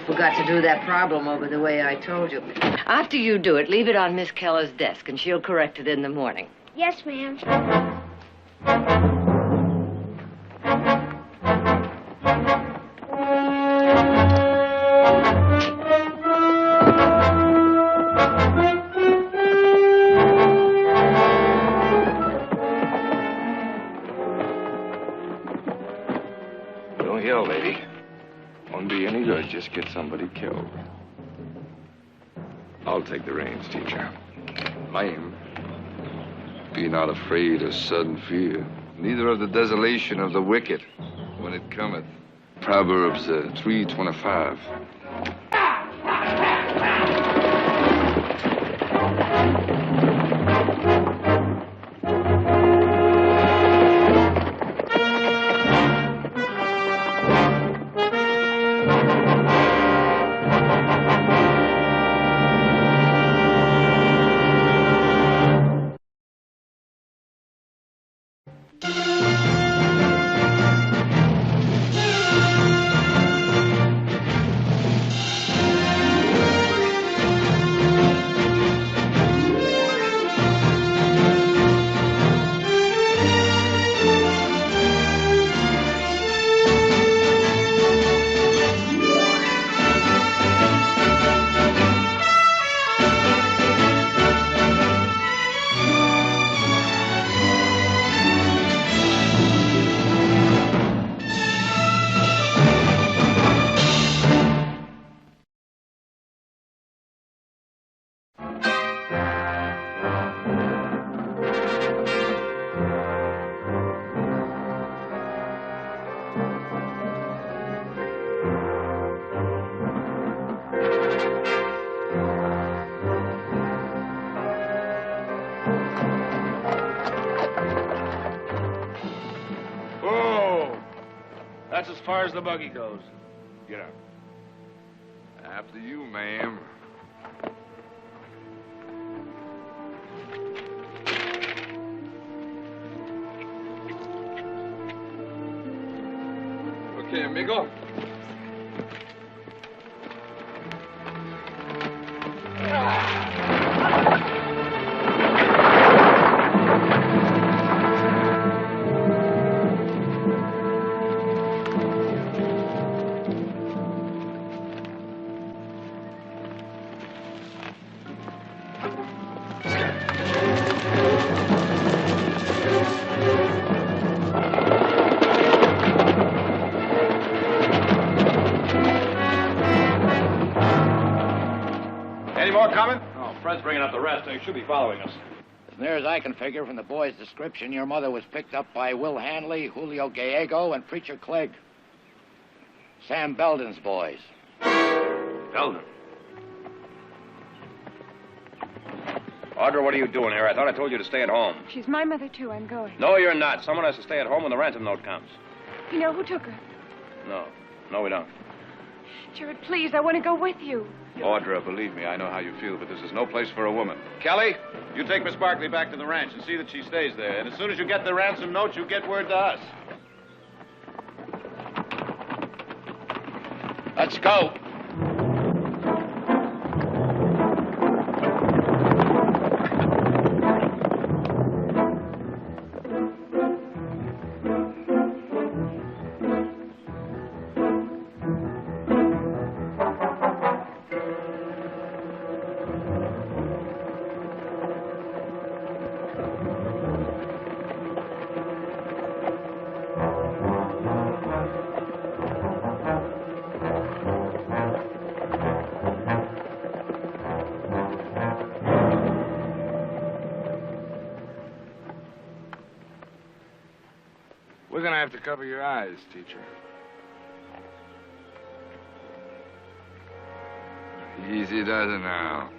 forgot to do that problem over the way I told you. After you do it, leave it on Miss Keller's desk, and she'll correct it in the morning. Yes, ma'am. Don't yell, lady. Won't be any good. Just get somebody killed. I'll take the reins, teacher. Lame. Be not afraid of sudden fear, neither of the desolation of the wicked when it cometh. Proverbs 3:25. That's as far as the buggy goes. Get out. After you, ma'am. Okay, amigo. Bringing up the rest. They should be following us. As near as I can figure from the boy's description, your mother was picked up by Will Hanley, Julio Gallego, and Preacher Clegg. Sam Belden's boys. Belden? Audra, what are you doing here? I thought I told you to stay at home. She's my mother, too. I'm going. No, you're not. Someone has to stay at home when the ransom note comes. You know who took her? No, we don't. Jared, please, I want to go with you. Audra, believe me, I know how you feel, but this is no place for a woman. Kelly, you take Miss Barkley back to the ranch and see that she stays there. And as soon as you get the ransom note, you get word to us. Let's go. We're gonna have to cover your eyes, teacher. Easy does it now.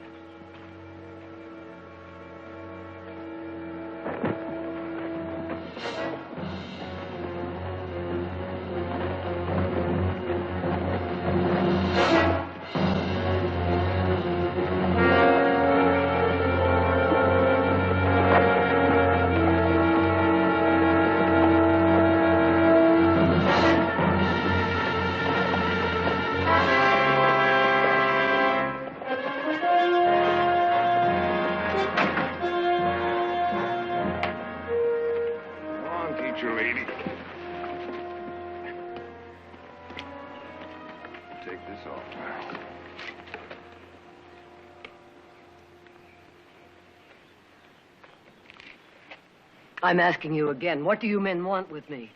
I'm asking you again, what do you men want with me?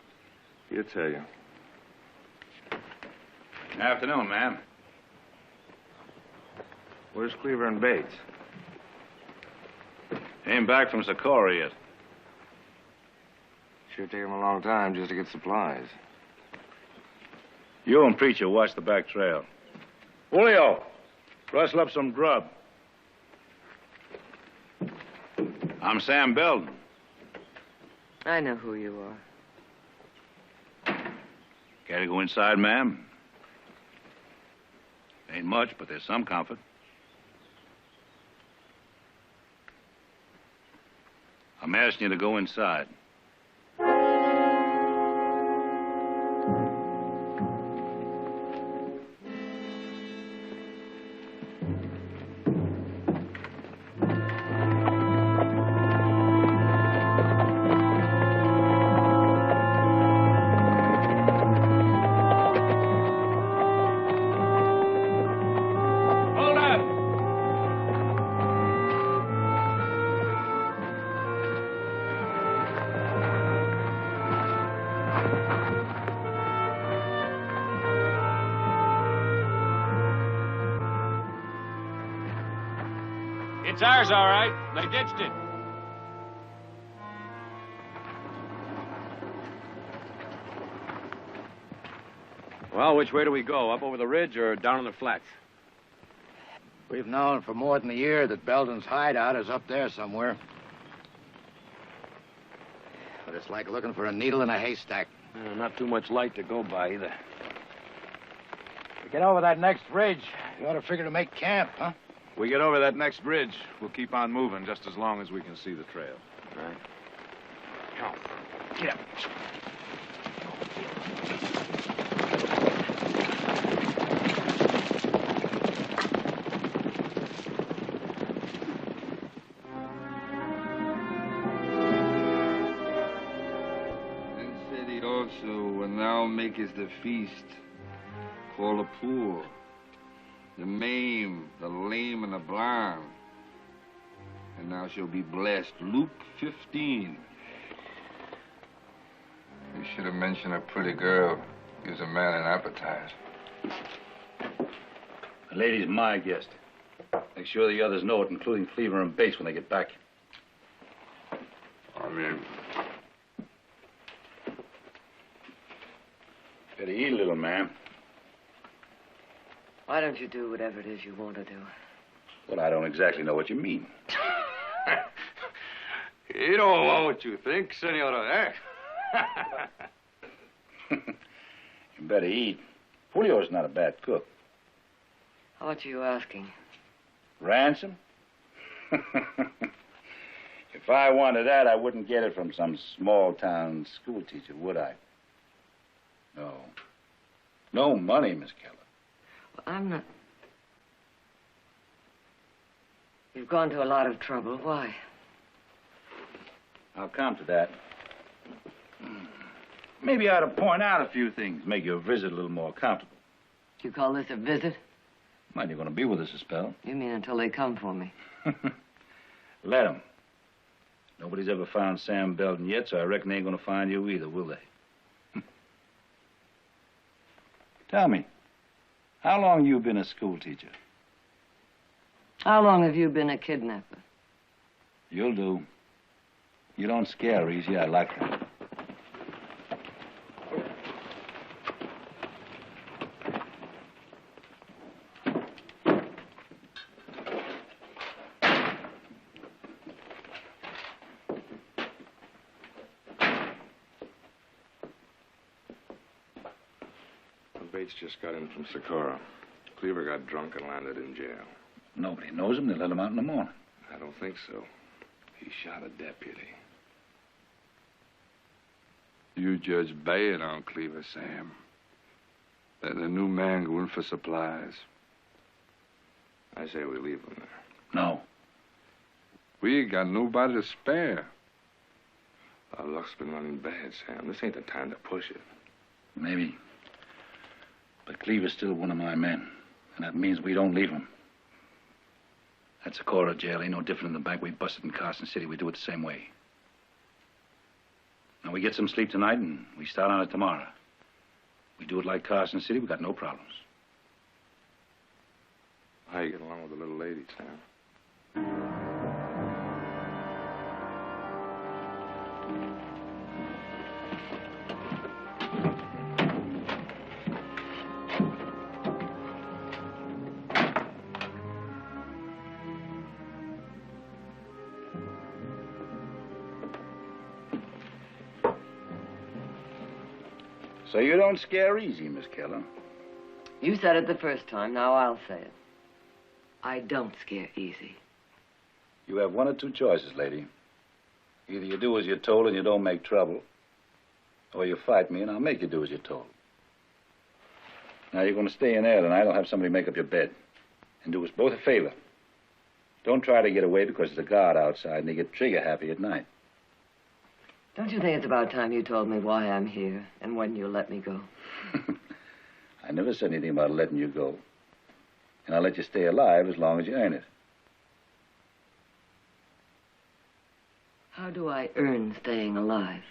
He'll tell you. Afternoon, ma'am. Where's Cleaver and Bates? Ain't back from Socorro yet. Sure take him a long time just to get supplies. You and Preacher watch the back trail. Julio, rustle up some grub. I'm Sam Belden. I know who you are. Care to go inside, ma'am? Ain't much, but there's some comfort. I'm asking you to go inside. It's ours, all right. They ditched it. Well, which way do we go? Up over the ridge or down on the flats? We've known for more than a year that Belden's hideout is up there somewhere. But it's like looking for a needle in a haystack. Not too much light to go by, either. We get over that next ridge, you ought to figure to make camp, huh? We get over that next bridge, we'll keep on moving just as long as we can see the trail. All right. Come on. Get up. Then said he also, when thou makest the feast, call the poor, the maimed, the lame, and the blind, and thou shalt be blessed. Luke 15. You should have mentioned a pretty girl. Gives a man an appetite. The lady's my guest. Make sure the others know it, including Cleaver and Bates, when they get back. I mean, Better eat a little, ma'am. Why don't you do whatever it is you want to do? Well, I don't exactly know what you mean. you don't know what you think, senora, eh? You better eat. Julio's not a bad cook. How much are you asking? Ransom? If I wanted that, I wouldn't get it from some small-town schoolteacher, would I? No. No money, Miss Keller. Well, I'm not... You've gone to a lot of trouble. Why? I'll come to that. Maybe I ought to point out a few things, make your visit a little more comfortable. You call this a visit? Mind you're going to be with us a spell. You mean until they come for me? Let 'em. Nobody's ever found Sam Belden yet, so I reckon they ain't going to find you either, will they? Tell me, how long you been a school teacher? How long have you been a kidnapper? You'll do. You don't scare easy. I like that. Bates just got in from Socorro. Cleaver got drunk and landed in jail. Nobody knows him. They let him out in the morning. I don't think so. He shot a deputy. You judge bad on Cleaver, Sam. Let the new man go in for supplies. I say we leave him there. No. We ain't got nobody to spare. Our luck's been running bad, Sam. This ain't the time to push it. Maybe. But Cleaver's still one of my men. And that means we don't leave him. That Socorro jail ain't no different than the bank we busted in Carson City. We do it the same way. Now, we get some sleep tonight, and we start on it tomorrow. We do it like Carson City, we got no problems. How you get along with the little lady, Sam? So you don't scare easy, Miss Keller. You said it the first time, now I'll say it. I don't scare easy. You have one or two choices, lady. Either you do as you're told and you don't make trouble, or you fight me and I'll make you do as you're told. Now, you're going to stay in there tonight. I'll have somebody make up your bed. And do us both a favor. Don't try to get away because there's a guard outside and they get trigger happy at night. Don't you think it's about time you told me why I'm here and when you'll let me go? I never said anything about letting you go. And I'll let you stay alive as long as you earn it. How do I earn staying alive?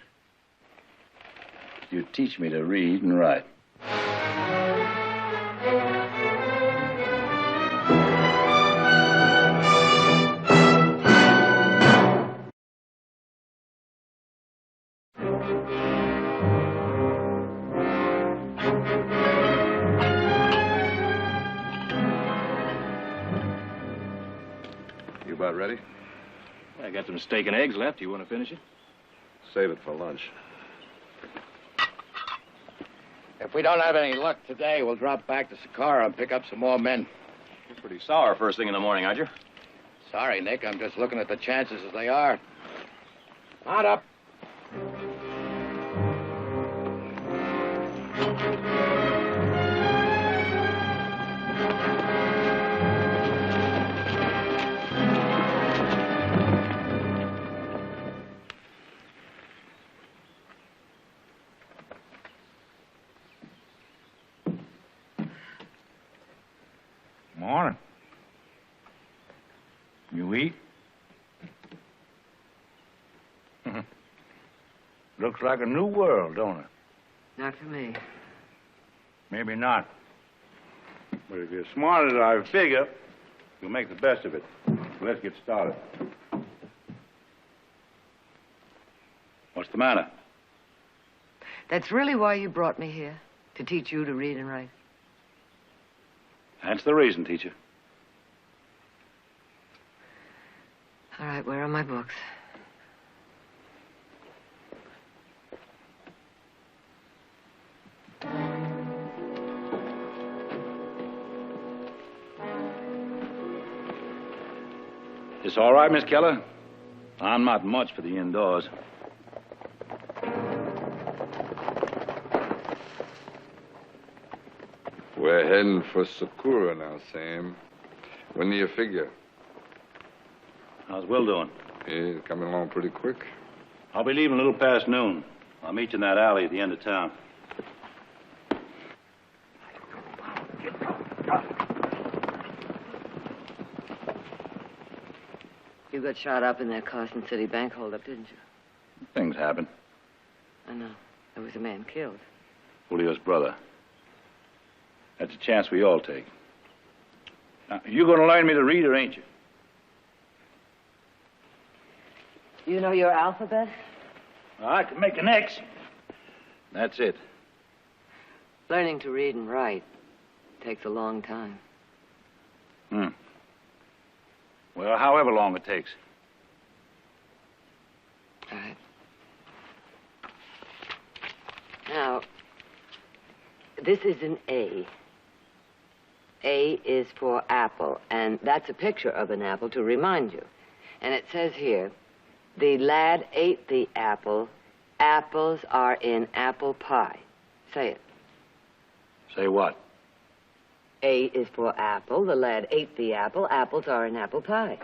You teach me to read and write. You about ready? I got some steak and eggs left. You want to finish it? Save it for lunch. If we don't have any luck today, we'll drop back to Socorro and pick up some more men. You're pretty sour first thing in the morning, aren't you? Sorry, Nick. I'm just looking at the chances as they are. Mount up. Morning. You eat? Looks like a new world, don't it? Not for me. Maybe not. But if you're smart as I figure, you'll make the best of it. So let's get started. What's the matter? That's really why you brought me here? To teach you to read and write? That's the reason, teacher. All right, where are my books? This all right, Miss Keller? I'm not much for the indoors. We're heading for Socorro now, Sam. When do you figure? How's Will doing? He's coming along pretty quick. I'll be leaving a little past noon. I'll meet you in that alley at the end of town. You got shot up in that Carson City bank holdup, didn't you? Things happen. I know. There was a man killed. Julio's brother. That's a chance we all take. Now, you going to learn me to read, or ain't you? You know your alphabet? I can make an X. That's it. Learning to read and write takes a long time. Well, however long it takes. All right. Now, this is an A. A is for apple, and that's a picture of an apple to remind you. And it says here, the lad ate the apple. Apples are in apple pie. Say it. Say what? A is for apple. The lad ate the apple. Apples are in apple pie.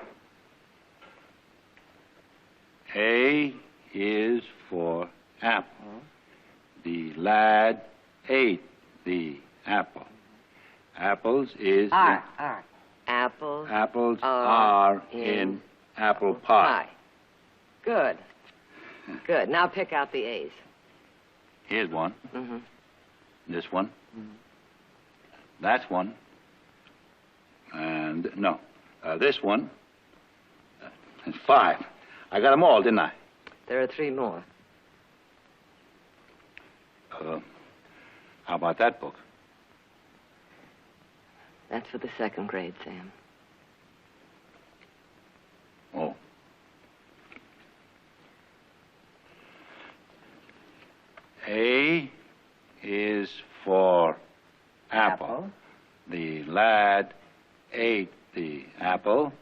A is for apple. The lad ate the apple. Apples is... R. Apples. Apples are in apple pie. Good. Good. Now pick out the A's. Here's one. Mm-hmm. This one. That's one. And, no. This one. And 5. I got them all, didn't I? There are 3 more. How about that book? That's for the 2nd grade, Sam. Oh. A is for apple. The lad ate the apple.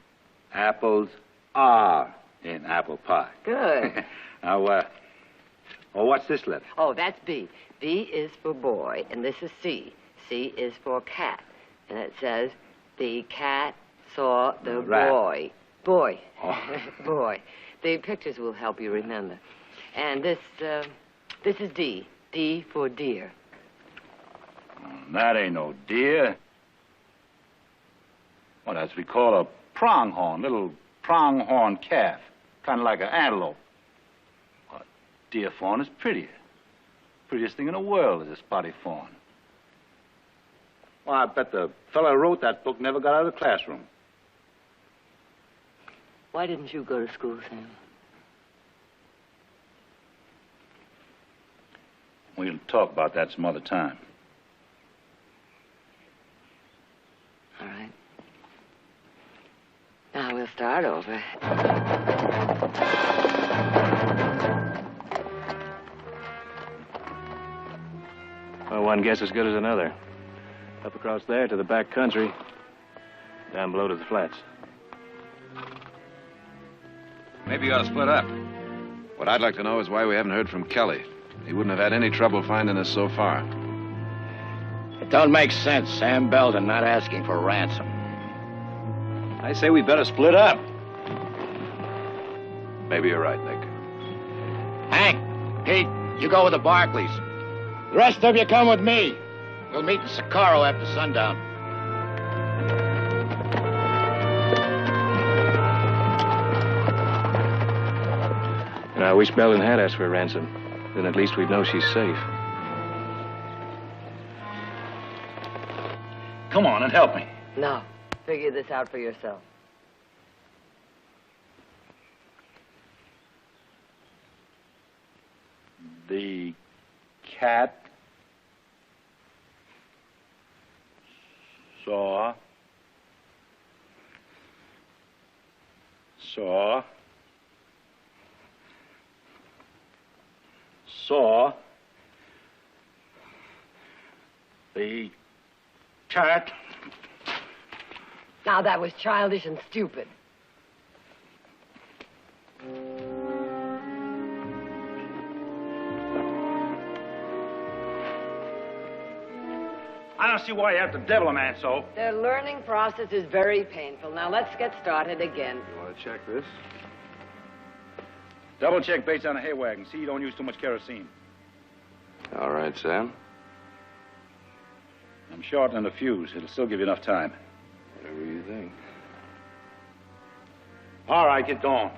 Apples are in apple pie. Good. Now, what's this letter? Oh, that's B. B is for boy, and this is C. C is for cat. And it says, the cat saw the rat. boy. Boy. Oh. Boy. The pictures will help you remember. And this is D. D for deer. That ain't no deer. Well, that's what we call a pronghorn, little pronghorn calf. Kind of like an antelope. Well, deer fawn is prettier. Prettiest thing in the world is a spotty fawn. Well, I bet the fellow who wrote that book never got out of the classroom. Why didn't you go to school, Sam? We'll talk about that some other time. All right. Now we'll start over. Well, one guess as good as another. Up across there to the back country, down below to the flats. Maybe you ought to split up. What I'd like to know is why we haven't heard from Kelly. He wouldn't have had any trouble finding us so far. It don't make sense, Sam Belden not asking for ransom. I say we better split up. Maybe you're right, Nick. Hank, Pete, you go with the Barclays. The rest of you come with me. We'll meet in Socorro after sundown. And I wish Belden had asked for a ransom. Then at least we'd know she's safe. Come on and help me. No. Figure this out for yourself. The cat saw the cat. Now that was childish and stupid. I don't see why you have to devil a man so. The learning process is very painful. Now let's get started again. You want to check this? Double check Bates on a hay wagon. See you don't use too much kerosene. All right, Sam. I'm shortening the fuse. It'll still give you enough time. Whatever you think. All right, get going.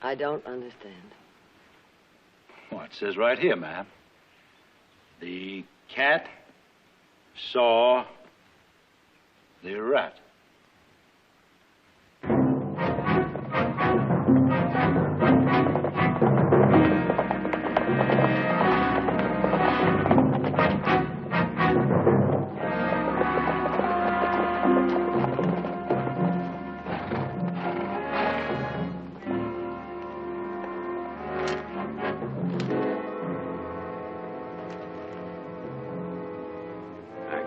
I don't understand. Well, it says right here, ma'am. The cat saw the rat.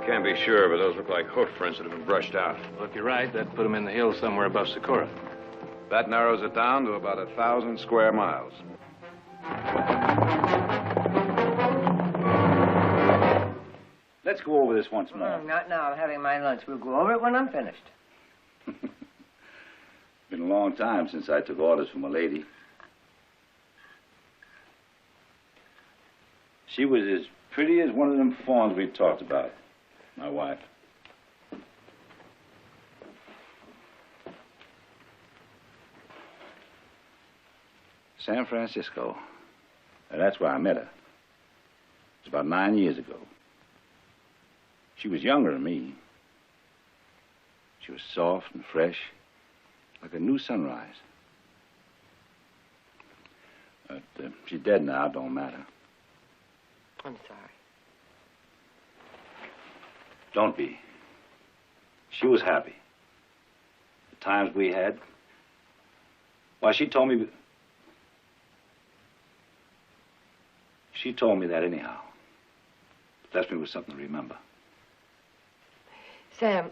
Can't be sure, but those look like hoof prints that have been brushed out. Well, if you're right, that'd put them in the hills somewhere above Socorro. That narrows it down to about 1,000 square miles. Let's go over this once more. Not now. I'm having my lunch. We'll go over it when I'm finished. Been a long time since I took orders from a lady. She was as pretty as one of them fawns we talked about, my wife. San Francisco. That's where I met her. It was about 9 years ago. She was younger than me. She was soft and fresh, like a new sunrise. But she's dead now, it don't matter. I'm sorry. Don't be. She was happy. The times we had. Why, she told me that anyhow. It left me with something to remember. Sam,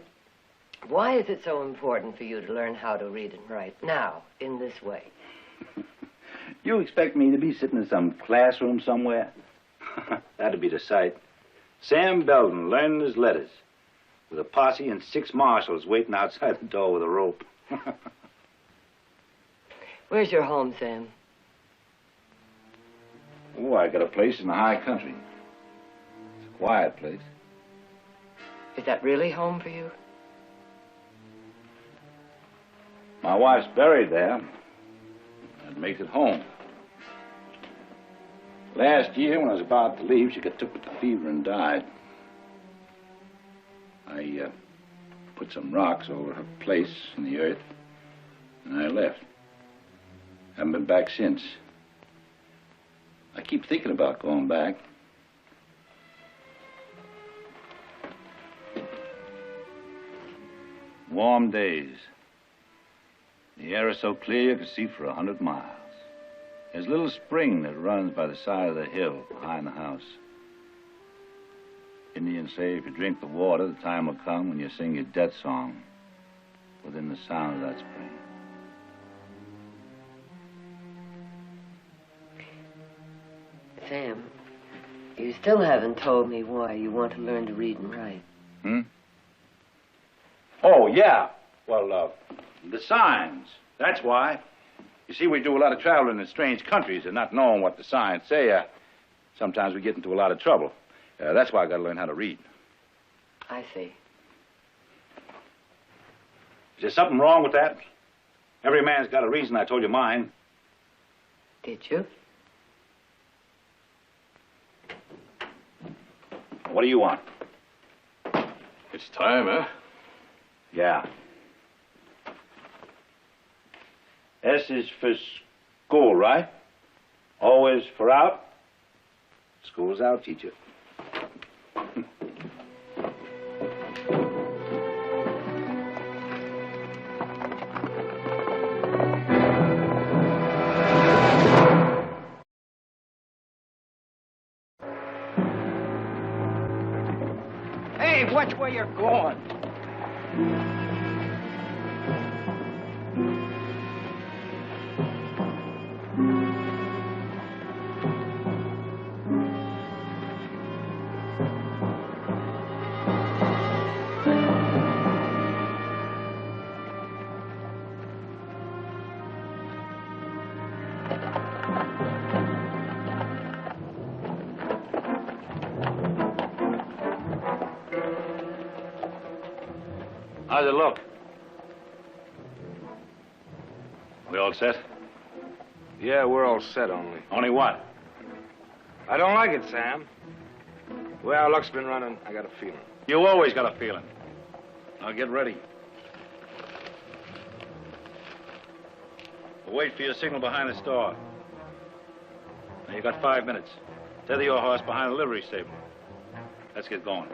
why is it so important for you to learn how to read and write now, in this way? You expect me to be sitting in some classroom somewhere? That'd be the sight. Sam Belden learning his letters with a posse and 6 marshals waiting outside the door with a rope. Where's your home, Sam? Oh, I got a place in the high country. It's a quiet place. Is that really home for you? My wife's buried there. That makes it home. Last year, when I was about to leave, she got took with the fever and died. I put some rocks over her place in the earth, and I left. Haven't been back since. I keep thinking about going back. Warm days. The air is so clear you can see for 100 miles. There's a little spring that runs by the side of the hill behind the house. Indians say if you drink the water, the time will come when you sing your death song within the sound of that spring. Sam, you still haven't told me why you want to learn to read and write. Oh, yeah. Well, the signs. That's why. You see, we do a lot of traveling in strange countries and not knowing what the signs say. Sometimes we get into a lot of trouble. That's why I got to learn how to read. I see. Is there something wrong with that? Every man's got a reason. I told you mine. Did you? What do you want? It's time, huh? Yeah. S is for school, right? O is for out? School's out, teacher. Hey, watch where you're going. How's it look? We all set? Yeah, we're all set only. Only what? I don't like it, Sam. The way our luck's been running, I got a feeling. You always got a feeling. Now get ready. We'll wait for your signal behind the store. Now, you got 5 minutes. Tether your horse behind the livery stable. Let's get going.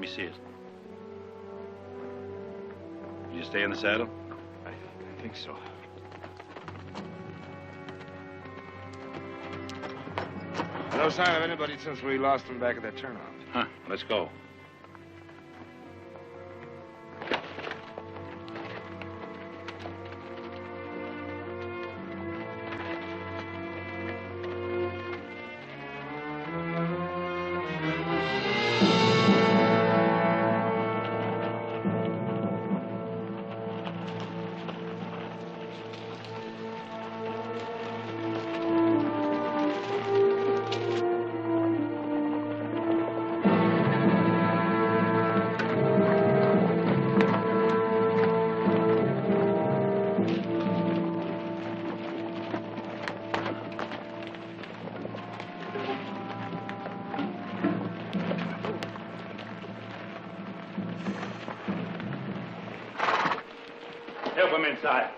me see it. Did you stay in the saddle? I think so. No sign of anybody since we lost him back at that turnout. Huh. Let's go. Help him inside.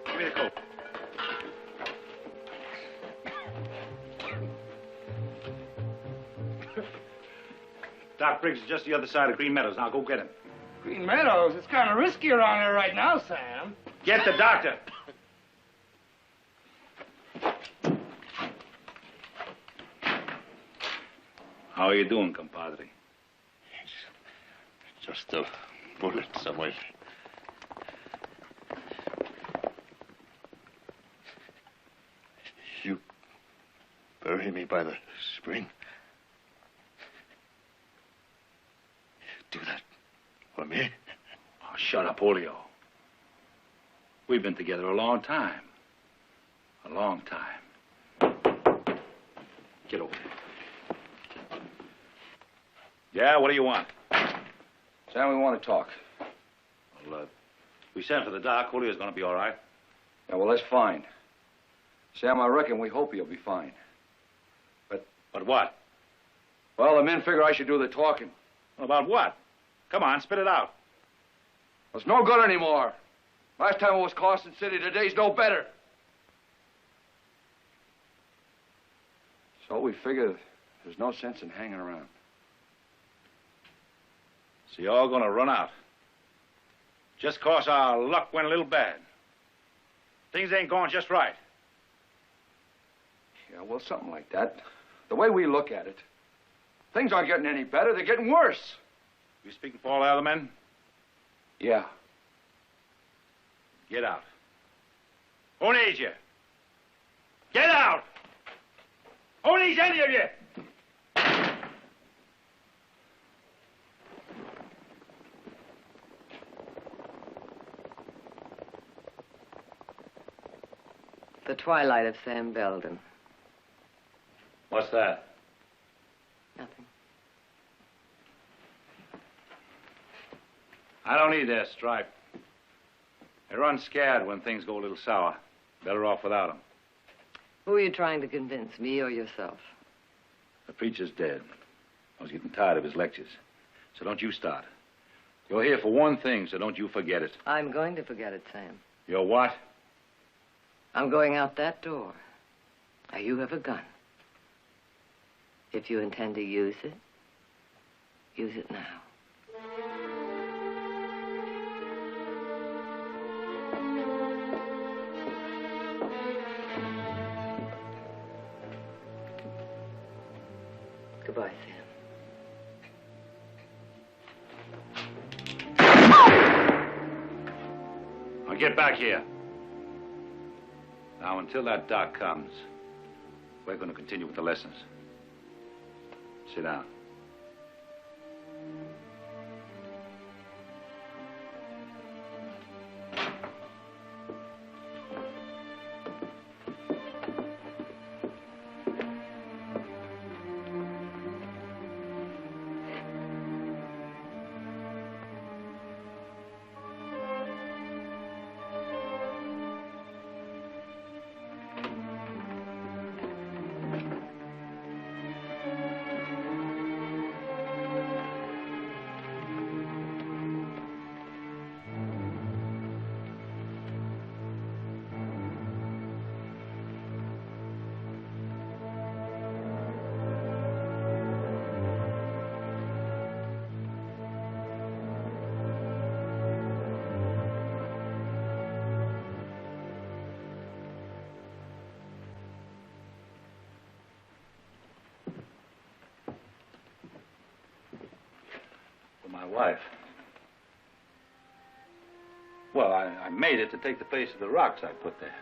Give me the coat. Doc Briggs is just the other side of Green Meadows. Now go get him. Green Meadows? It's kind of risky around there right now, Sam. Get the doctor. How are you doing, compadre? Just a bullet, Samuel. You bury me by the spring. Do that for me? Oh, shut up, Julio. We've been together a long time. A long time. Get over here. Yeah, what do you want? Sam, we want to talk. Well, we sent for the doc. Julio's going to be all right. Yeah, well, that's fine. Sam, I reckon we hope he'll be fine. But what? Well, the men figure I should do the talking. About what? Come on, spit it out. It's no good anymore. Last time it was Carson City. Today's no better. So we figured there's no sense in hanging around. So you're all going to run out. Just 'cause our luck went a little bad. Things ain't going just right. Yeah, well, something like that. The way we look at it, things aren't getting any better. They're getting worse. You speaking for all the other men? Yeah. Get out. Who needs you? Get out! Who needs any of you? The Twilight of Sam Belden. What's that? Nothing. I don't need their stripe. They run scared when things go a little sour. Better off without them. Who are you trying to convince, me or yourself? The preacher's dead. I was getting tired of his lectures. So don't you start. You're here for one thing, so don't you forget it. I'm going to forget it, Sam. You're what? I'm going out that door. Now, you have a gun. If you intend to use it now. Goodbye, Sam. Now get back here. Now, until that doc comes, we're going to continue with the lessons. Sit down. wife. Well, I made it to take the place of the rocks I put there.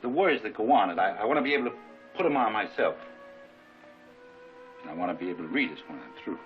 The words that go on it, I want to be able to put them on myself. And I want to be able to read it when I'm through.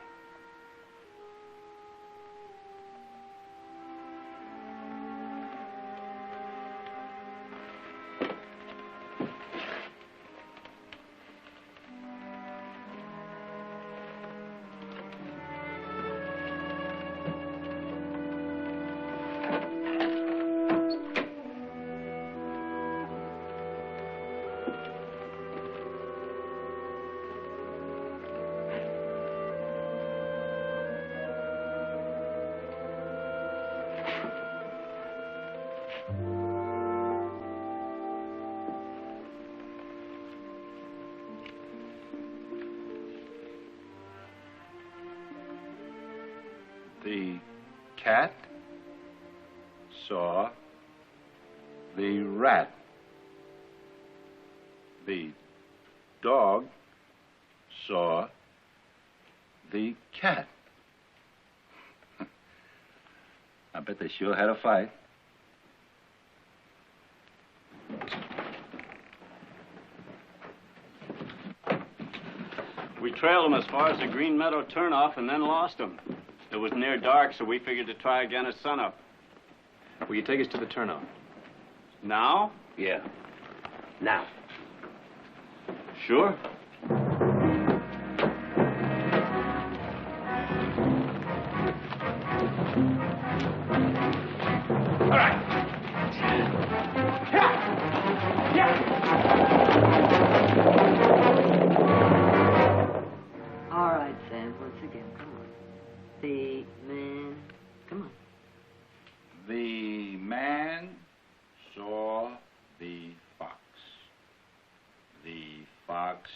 The cat saw the rat. The dog saw the cat. I bet they sure had a fight. We trailed them as far as the Green Meadow turnoff and then lost them. It was near dark, so we figured to try again at sunup. Will you take us to the turnoff? Now? Yeah. Now. Sure. All right. All right, Sam, once again, come on. The man, come on. The man saw the fox. The fox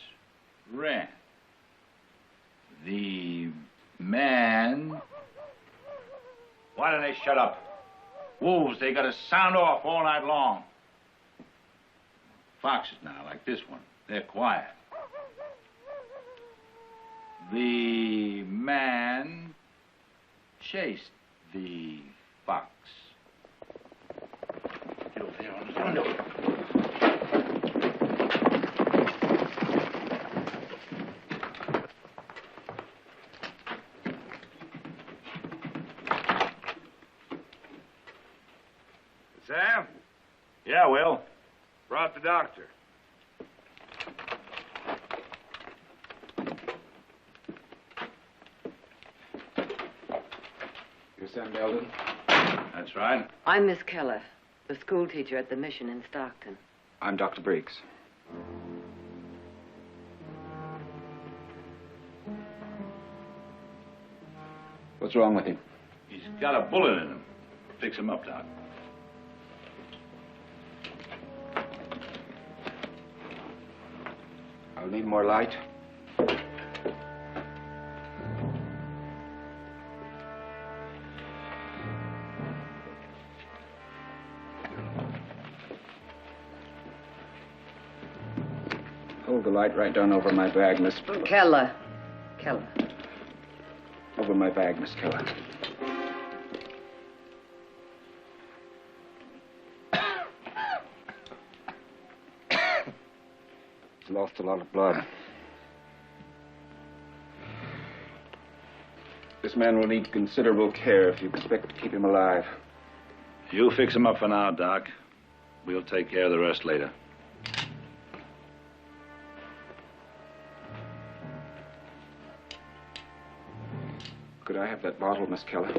ran. The man... Why don't they shut up? Wolves, they gotta sound off all night long. Foxes now, like this one, they're quiet. The man chased the fox. Get over there on the window. Sam? Yeah, Will. Brought the doctor. You're Sam Belden? That's right. I'm Miss Keller, the school teacher at the mission in Stockton. I'm Dr. Briggs. What's wrong with him? He's got a bullet in him. Fix him up, Doc. I'll need more light. Hold the light right down over my bag, Miss... Keller. Keller. Over my bag, Miss Keller. He's lost a lot of blood. This man will need considerable care if you expect to keep him alive. You fix him up for now, Doc. We'll take care of the rest later. Could I have that bottle, Miss Keller?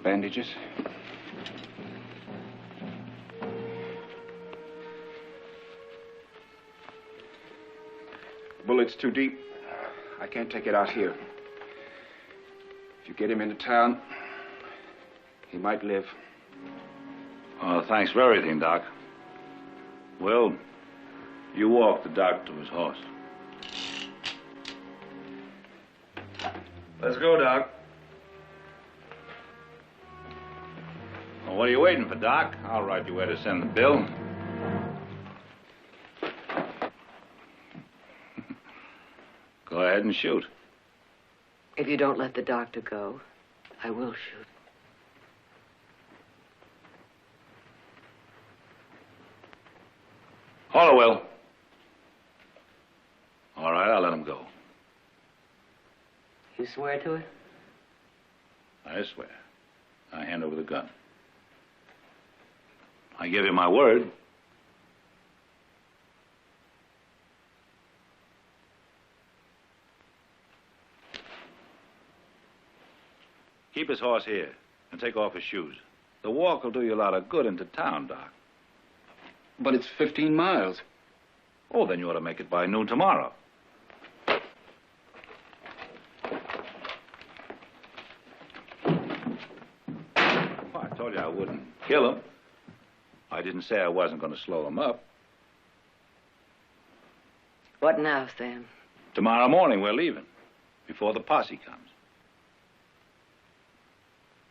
Bandages? Bullet's too deep. I can't take it out here. If you get him into town, he might live. Oh, thanks for everything, Doc. Well, you walk the doc to his horse. Let's go, Doc. What are you waiting for, Doc? I'll write you where to send the bill. Go ahead and shoot. If you don't let the doctor go, I will shoot. Hollowell. All right, I'll let him go. You swear to it? I swear. I hand over the gun. I give you my word. Keep his horse here and take off his shoes. The walk will do you a lot of good into town, Doc. But it's 15 miles. Oh, then you ought to make it by noon tomorrow. Well, I told you I wouldn't kill him. I didn't say I wasn't going to slow him up. What now, Sam? Tomorrow morning we're leaving, before the posse comes.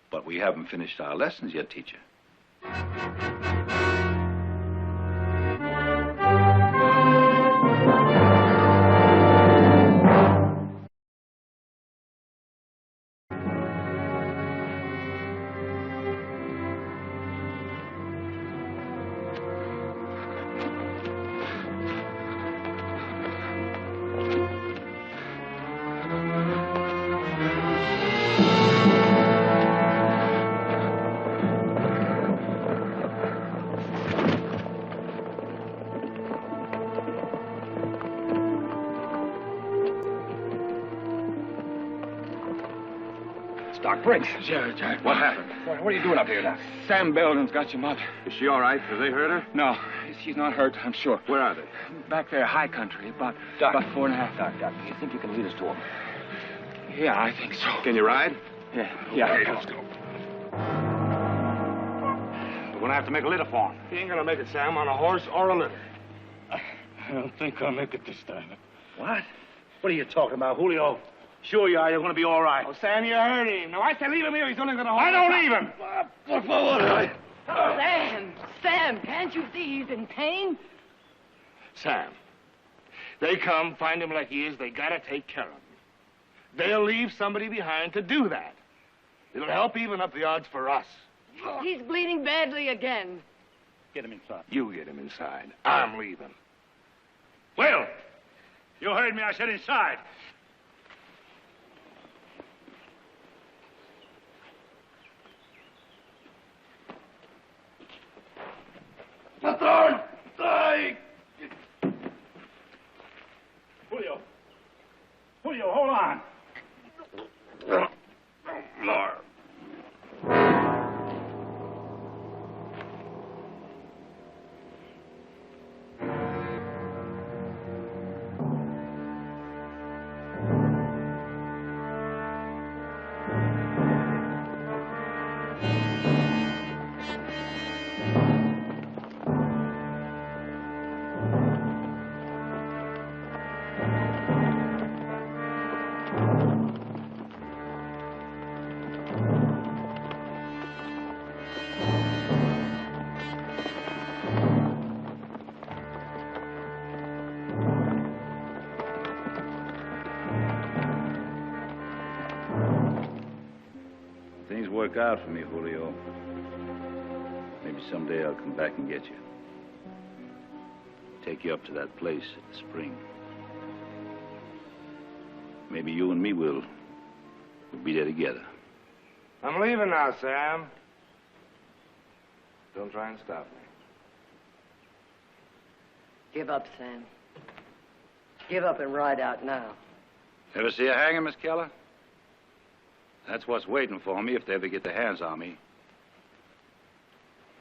But we haven't finished our lessons yet, teacher. Doc Briggs. Jared, what happened? What are you doing up here, Doc? Sam Belden's got your mother. Is she all right? Have they hurt her? No, she's not hurt, I'm sure. Where are they? Back there, high country, about 4.5. Doc, do you think you can lead us to him? Yeah, I think so. Can you ride? Yeah. Okay, let's go. We're gonna have to make a litter for him. He ain't gonna make it, Sam, on a horse or a litter. I don't think I'll make it this time. What? What are you talking about, Julio? Sure you are. You're gonna be all right. Oh, Sam, you heard him. Now, I say leave him here. He's only gonna hold I don't leave him. Por favor. Sam, can't you see he's in pain? Sam, they come, find him like he is, they gotta take care of him. They'll leave somebody behind to do that. It'll help even up the odds for us. He's bleeding badly again. Get him inside. You get him inside. I'm leaving. Will! You heard me. I said inside. Patron! Die! Julio, hold on. Lord. Things work out for me, Julio. Maybe someday I'll come back and get you. Take you up to that place at the spring. Maybe you and me will be there together. I'm leaving now, Sam. Don't try and stop me. Give up, Sam. Give up and ride out now. Ever see a hanger, Miss Keller? That's what's waiting for me if they ever get their hands on me.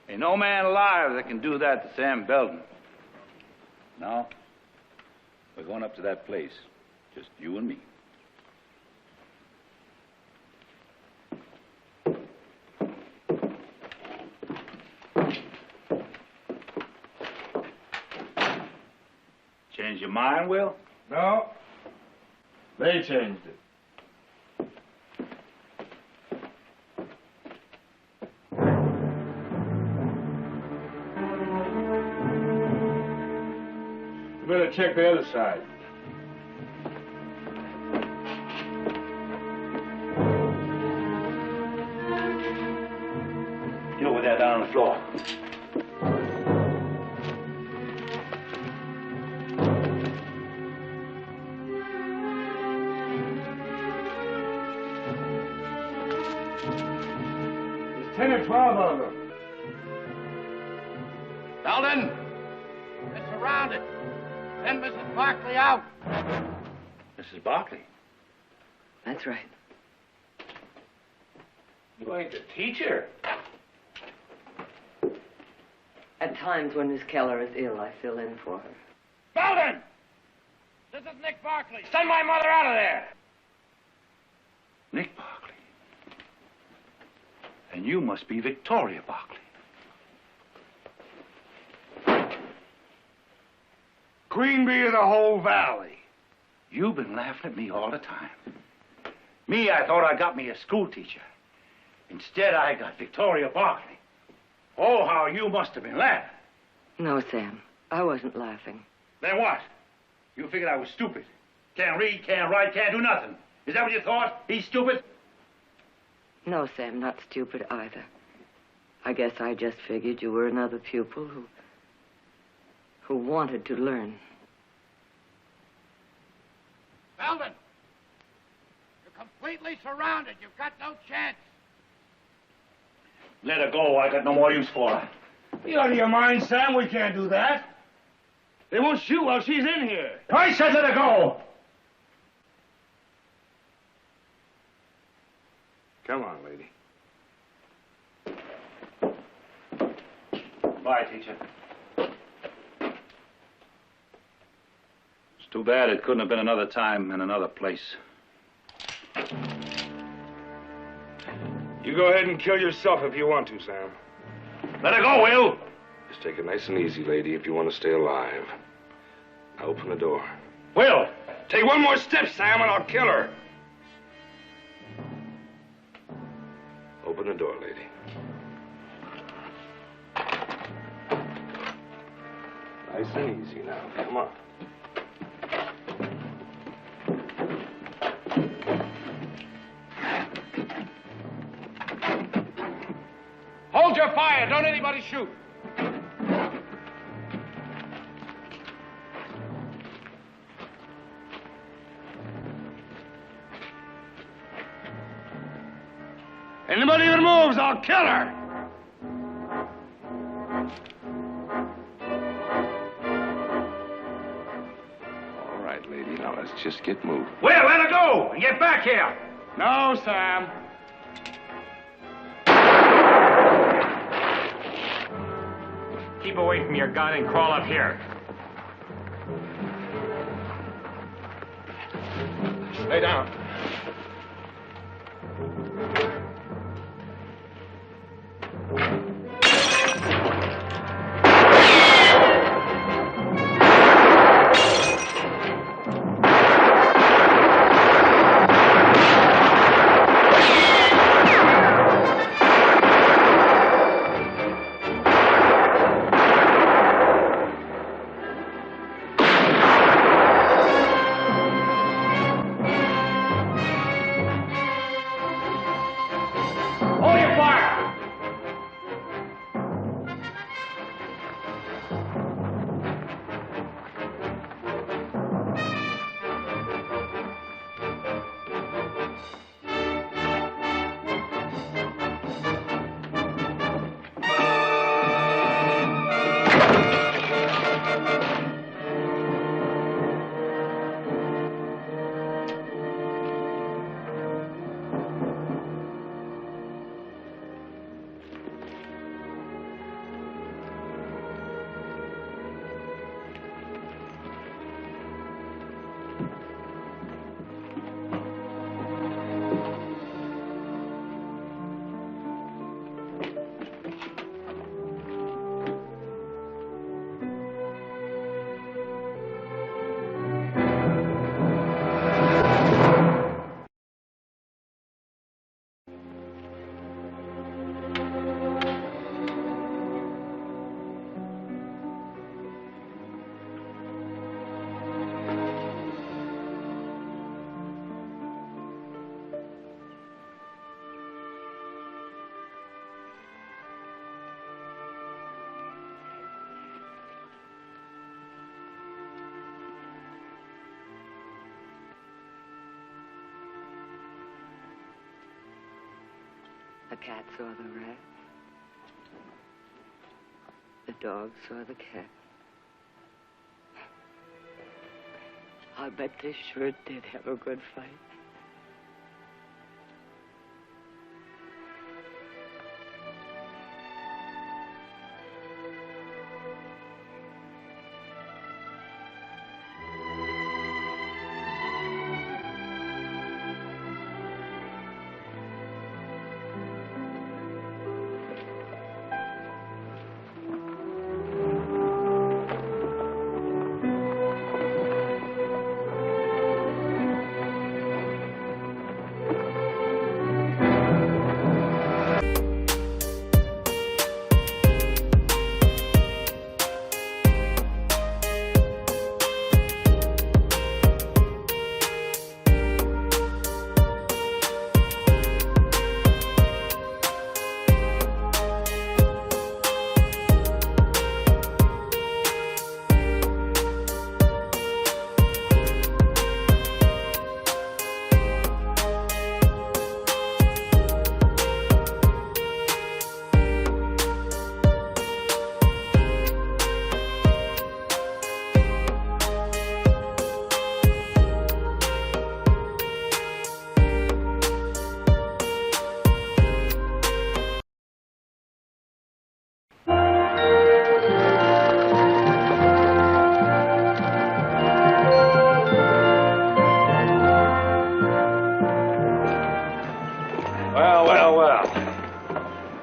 Ain't no man alive that can do that to Sam Belden. Now, we're going up to that place. Just you and me. Change your mind, Will? No. They changed it. check the other side. Get over there down on the floor. There's 10 or 12 of them. Belden, they're surrounded. Send Mrs. Barkley out. Mrs. Barkley? That's right. You ain't the teacher. At times when Miss Keller is ill, I fill in for her. Belden! This is Nick Barkley. Send my mother out of there. Nick Barkley? And you must be Victoria Barkley. Queen bee of the whole valley. You've been laughing at me all the time. Me, I thought I got me a school teacher. Instead, I got Victoria Barkley. Oh, how you must have been laughing. No, Sam. I wasn't laughing. Then what? You figured I was stupid. Can't read, can't write, can't do nothing. Is that what you thought? He's stupid? No, Sam, not stupid either. I guess I just figured you were another pupil who wanted to learn. Belden, you're completely surrounded. You've got no chance. Let her go. I got no more use for her. You out of your mind, Sam? We can't do that. They won't shoot while she's in here. I said let her go. Come on, lady. Bye, teacher. It's too bad it couldn't have been another time and another place. You go ahead and kill yourself if you want to, Sam. Let her go, Will. Just take it nice and easy, lady, if you want to stay alive. Now open the door. Will! Take one more step, Sam, and I'll kill her. Open the door, lady. Nice and easy now. Come on. Hold your fire. Don't anybody shoot. Anybody even moves, I'll kill her. All right, lady. Now let's just get moving. Will, let her go and get back here. No, Sam. Keep away from your gun and crawl up here. Lay down. The cat saw the rat. The dog saw the cat. I bet they sure did have a good fight.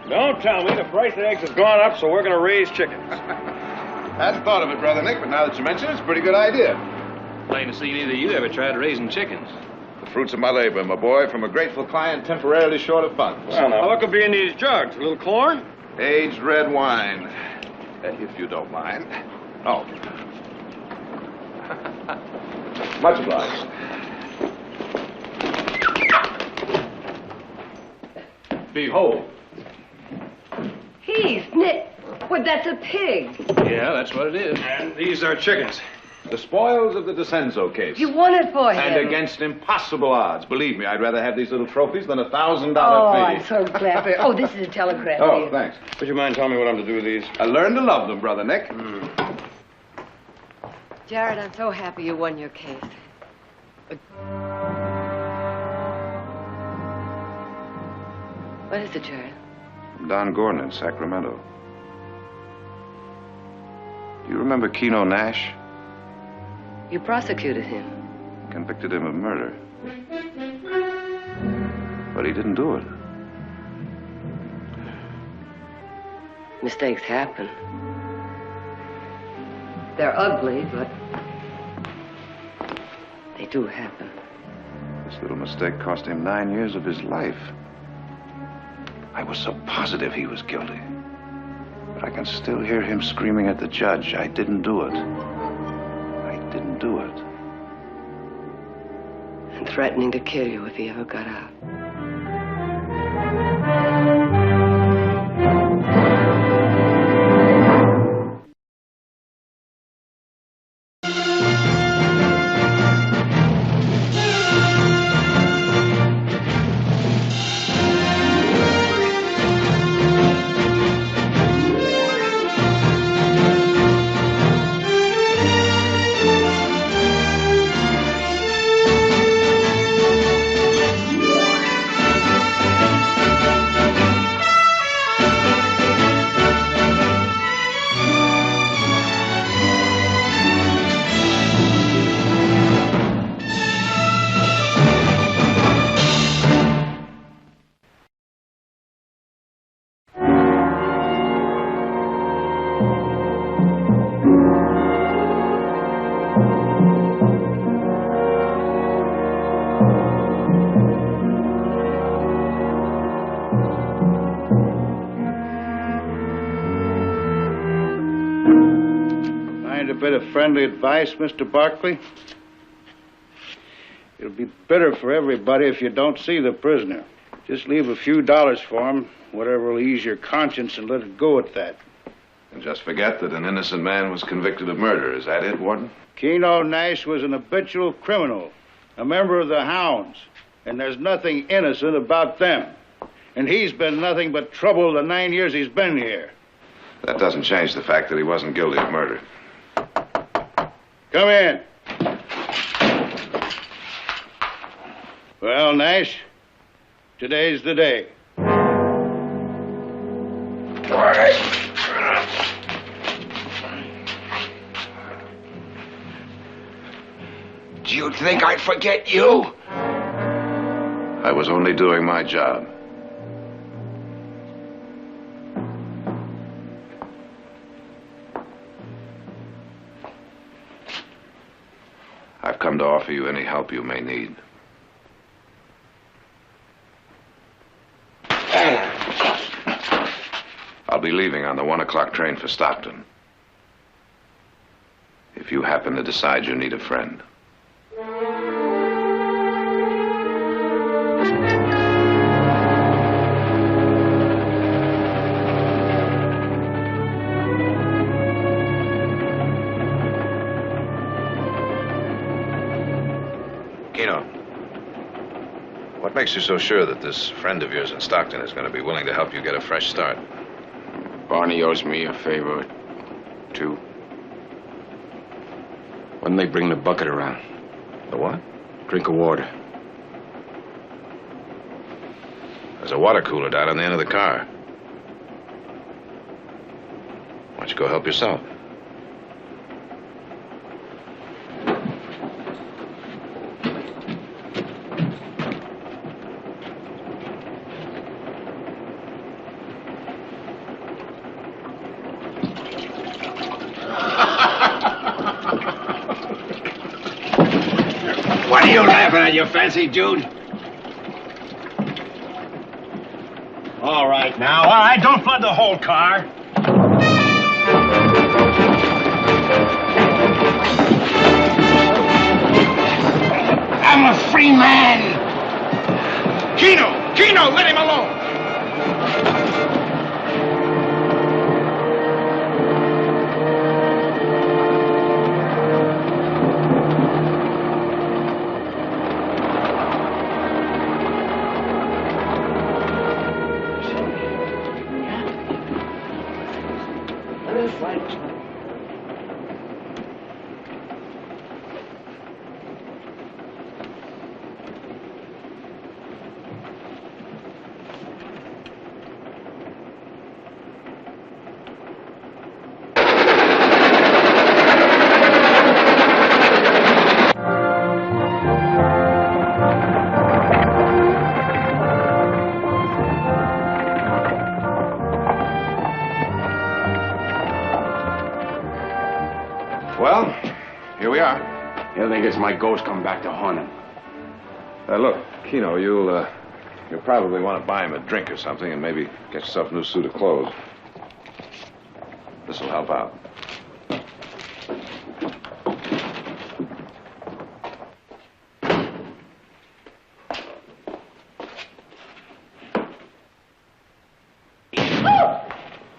Don't tell me the price of eggs has gone up, so we're going to raise chickens. Hadn't thought of it, Brother Nick, but now that you mention it, it's a pretty good idea. Plain to see neither of you ever tried raising chickens. The fruits of my labor, my boy, from a grateful client temporarily short of funds. Well, now, what could be in these jugs? A little corn? Aged red wine, if you don't mind. Oh. Much obliged. Behold. He's Nick. Well, that's a pig. Yeah, that's what it is. And these are chickens. The spoils of the DeCenzo case. You won it for him. And against impossible odds. Believe me, I'd rather have these little trophies than $1,000 Oh, fee. I'm so glad for you. Oh, this is a telegram. Oh, thanks. Would you mind telling me what I'm to do with these? I learned to love them, Brother Nick. Jared, I'm so happy you won your case. What is it, Jared? Don Gordon in Sacramento. Do you remember Keno Nash? You prosecuted him. Convicted him of murder. But he didn't do it. Mistakes happen. They're ugly, but they do happen. This little mistake cost him 9 years of his life. I was so positive he was guilty. But I can still hear him screaming at the judge, I didn't do it. I didn't do it. And threatening to kill you if he ever got out. A bit of friendly advice, Mr. Barkley? It'll be better for everybody if you don't see the prisoner. Just leave a few dollars for him, whatever will ease your conscience, and let it go at that. And just forget that an innocent man was convicted of murder. Is that it, Warden? Keno Nash was an habitual criminal, a member of the Hounds, and there's nothing innocent about them. And he's been nothing but trouble the 9 years he's been here. That doesn't change the fact that he wasn't guilty of murder. Come in. Well, Nash, today's the day. Do you think I'd forget you? I was only doing my job. I've come to offer you any help you may need. I'll be leaving on the 1 o'clock train for Stockton. If you happen to decide you need a friend. Keno, what makes you so sure that this friend of yours in Stockton is going to be willing to help you get a fresh start? Barney owes me a favor or two. When they bring the bucket around. The what? Drink of water. There's a water cooler down on the end of the car. Why don't you go help yourself? What are you laughing at, you fancy dude? All right, now. All right, don't flood the whole car. I'm a free man. Keno, let him alone. Well, here we are. I think it's my ghost come back to haunt him. Look, Keno, you'll probably want to buy him a drink or something and maybe get yourself a new suit of clothes. This'll help out.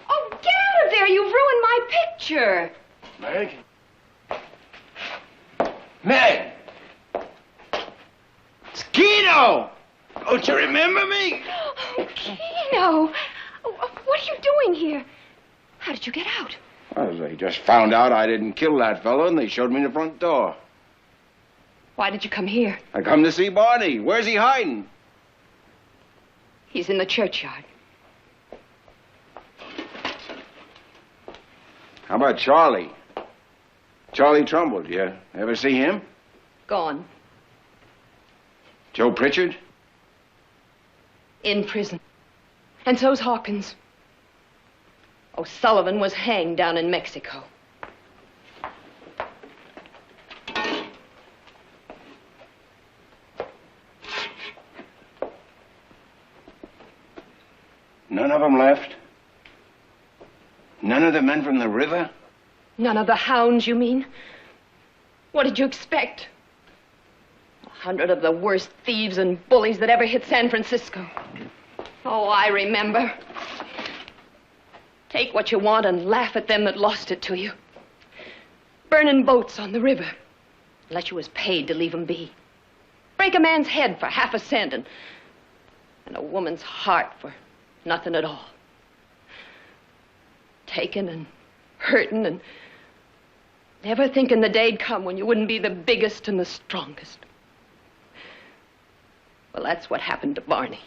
Oh, get out of there! You've ruined my picture. Meg? Meg! It's Keno! Don't you remember me? Oh, Keno! What are you doing here? How did you get out? Well, they just found out I didn't kill that fellow, and they showed me the front door. Why did you come here? I come to see Barney. Where's he hiding? He's in the churchyard. How about Charlie? Charlie Trumbull, you ever see him? Gone. Joe Pritchard? In prison. And so's Hawkins. O'Sullivan was hanged down in Mexico. None of them left? None of the men from the river? None of the hounds, you mean? What did you expect? 100 of the worst thieves and bullies that ever hit San Francisco. Oh, I remember. Take what you want and laugh at them that lost it to you. Burning boats on the river, unless you was paid to leave 'em be. Break a man's head for half a cent and And a woman's heart for nothing at all. Taken and hurting and never thinking the day'd come when you wouldn't be the biggest and the strongest. Well, that's what happened to Barney.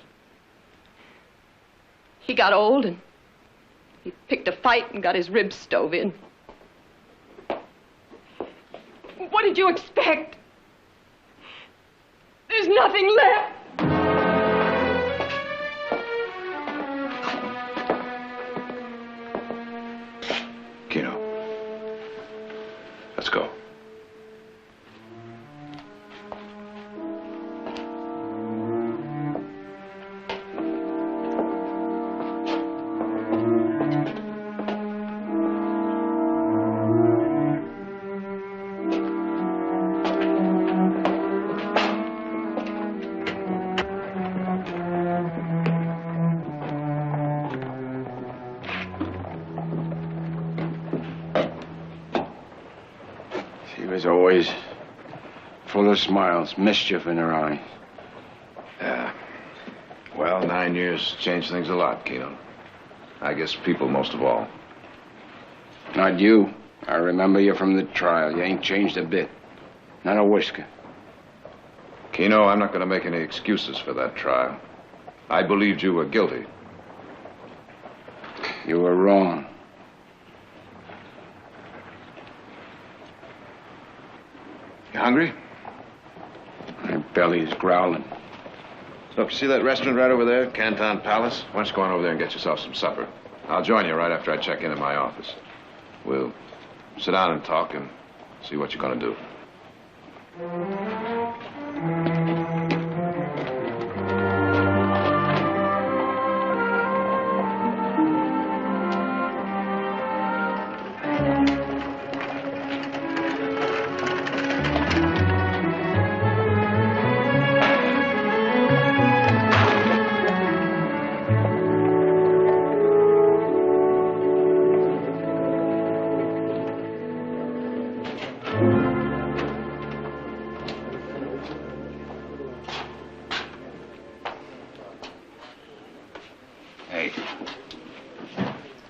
He got old and he picked a fight and got his ribs stove in. What did you expect? There's nothing left. Keno, let's go. Always full of smiles, mischief in her eyes. Yeah. Well, 9 years changed things a lot, Keno. I guess people most of all. Not you. I remember you from the trial. You ain't changed a bit. Not a whisker. Keno, I'm not going to make any excuses for that trial. I believed you were guilty. You were wrong. You hungry? My belly's growling. Look, see that restaurant right over there, Canton Palace? Why don't you go on over there and get yourself some supper? I'll join you right after I check in at my office. We'll sit down and talk and see what you're going to do.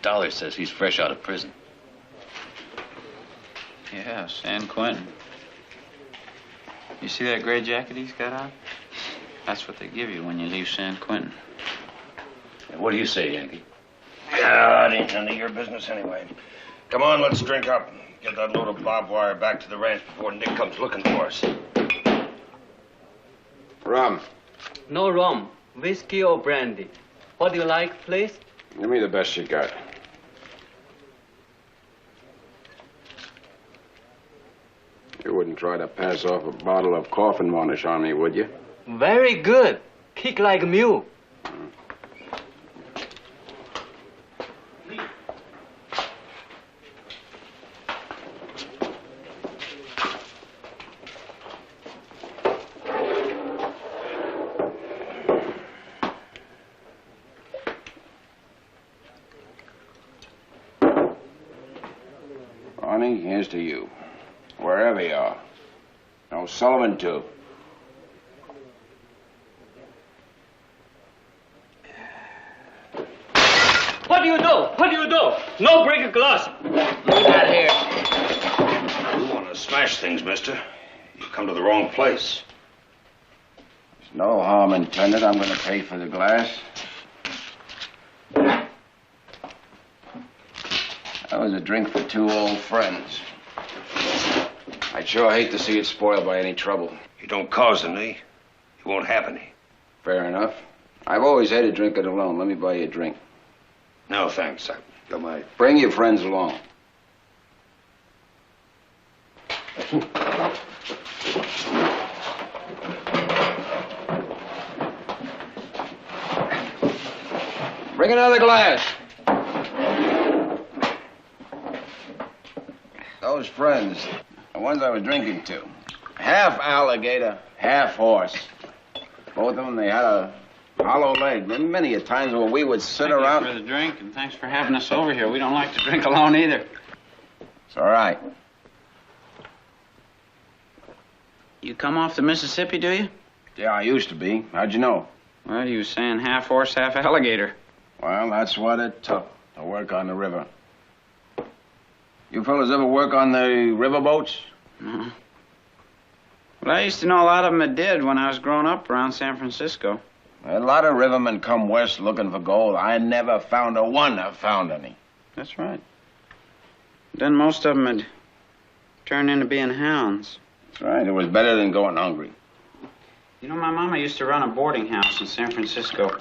Dollar says he's fresh out of prison. Yeah, San Quentin. You see that gray jacket he's got on? That's what they give you when you leave San Quentin. What do you say, Yankee? It ain't none of your business anyway. Come on, let's drink up. Get that load of barbed wire back to the ranch before Nick comes looking for us. Rum. No rum. Whiskey or brandy. What do you like, please? Give me the best you got. You wouldn't try to pass off a bottle of coffin varnish on me, would you? Very good. Kick like a mule. Barney, here's to you. Wherever you are. No, Sullivan, too. What do you do? What do you do? No break a glass. Leave that here. You want to smash things, mister. You come to the wrong place. There's no harm intended. I'm going to pay for the glass. That was a drink for two old friends. I'd sure hate to see it spoiled by any trouble. You don't cause any. You won't have any. Fair enough. I've always hated drinking alone. Let me buy you a drink. No, thanks. You're my... Bring your friends along. Bring another glass. Those friends, the ones I was drinking to. Half alligator, half horse. Both of them, they had a hollow leg. Many a times when we would sit around... Thank you for the drink, and thanks for having us over here. We don't like to drink alone either. It's all right. You come off the Mississippi, do you? Yeah, I used to be. How'd you know? Well, you was saying half horse, half alligator. Well, that's what it took to work on the river. You fellas ever work on the river boats? No. Well, I used to know a lot of them that did when I was growing up around San Francisco. A lot of rivermen come west looking for gold. I never found a one that found any. That's right. Then most of them had turned into being hounds. That's right. It was better than going hungry. You know, my mama used to run a boarding house in San Francisco.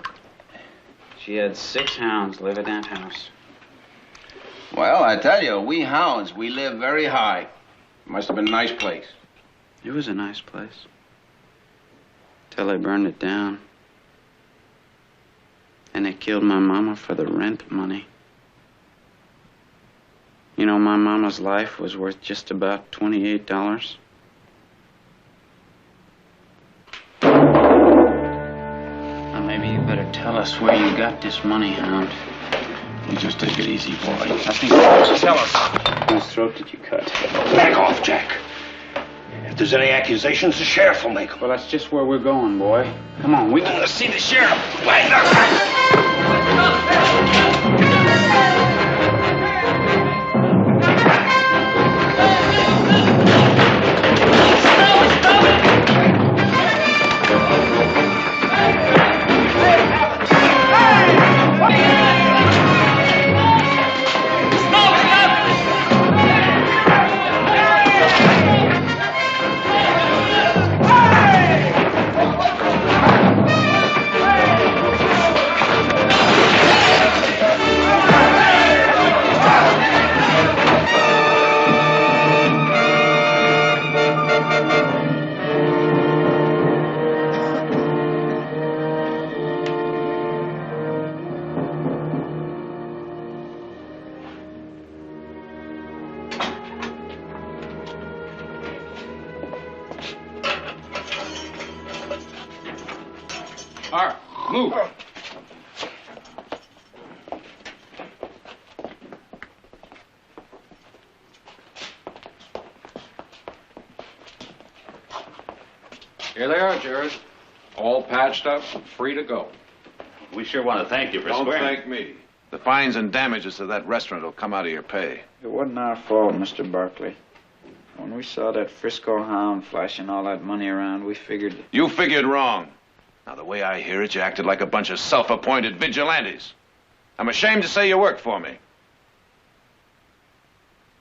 She had 6 hounds live at that house. Well, I tell you, we hounds, we live very high. Must have been a nice place. It was a nice place. Till they burned it down. And they killed my mama for the rent money. You know, my mama's life was worth just about $28. Now, maybe you better tell us where you got this money, Hound. You just take it easy, boy. I think you tell us. Whose throat did you cut? Back off, Jack. If there's any accusations, the sheriff will make them. Well, that's just where we're going, boy. Come on, we can see the sheriff. Wait, All right, move. Here they are, Jared. All patched up, free to go. We sure want to thank you for Don't swearing. thank me. The fines and damages to that restaurant will come out of your pay. It wasn't our fault, Mr. Barkley. When we saw that Frisco hound flashing all that money around, we figured... You figured wrong. Now, the way I hear it, you acted like a bunch of self-appointed vigilantes. I'm ashamed to say you worked for me.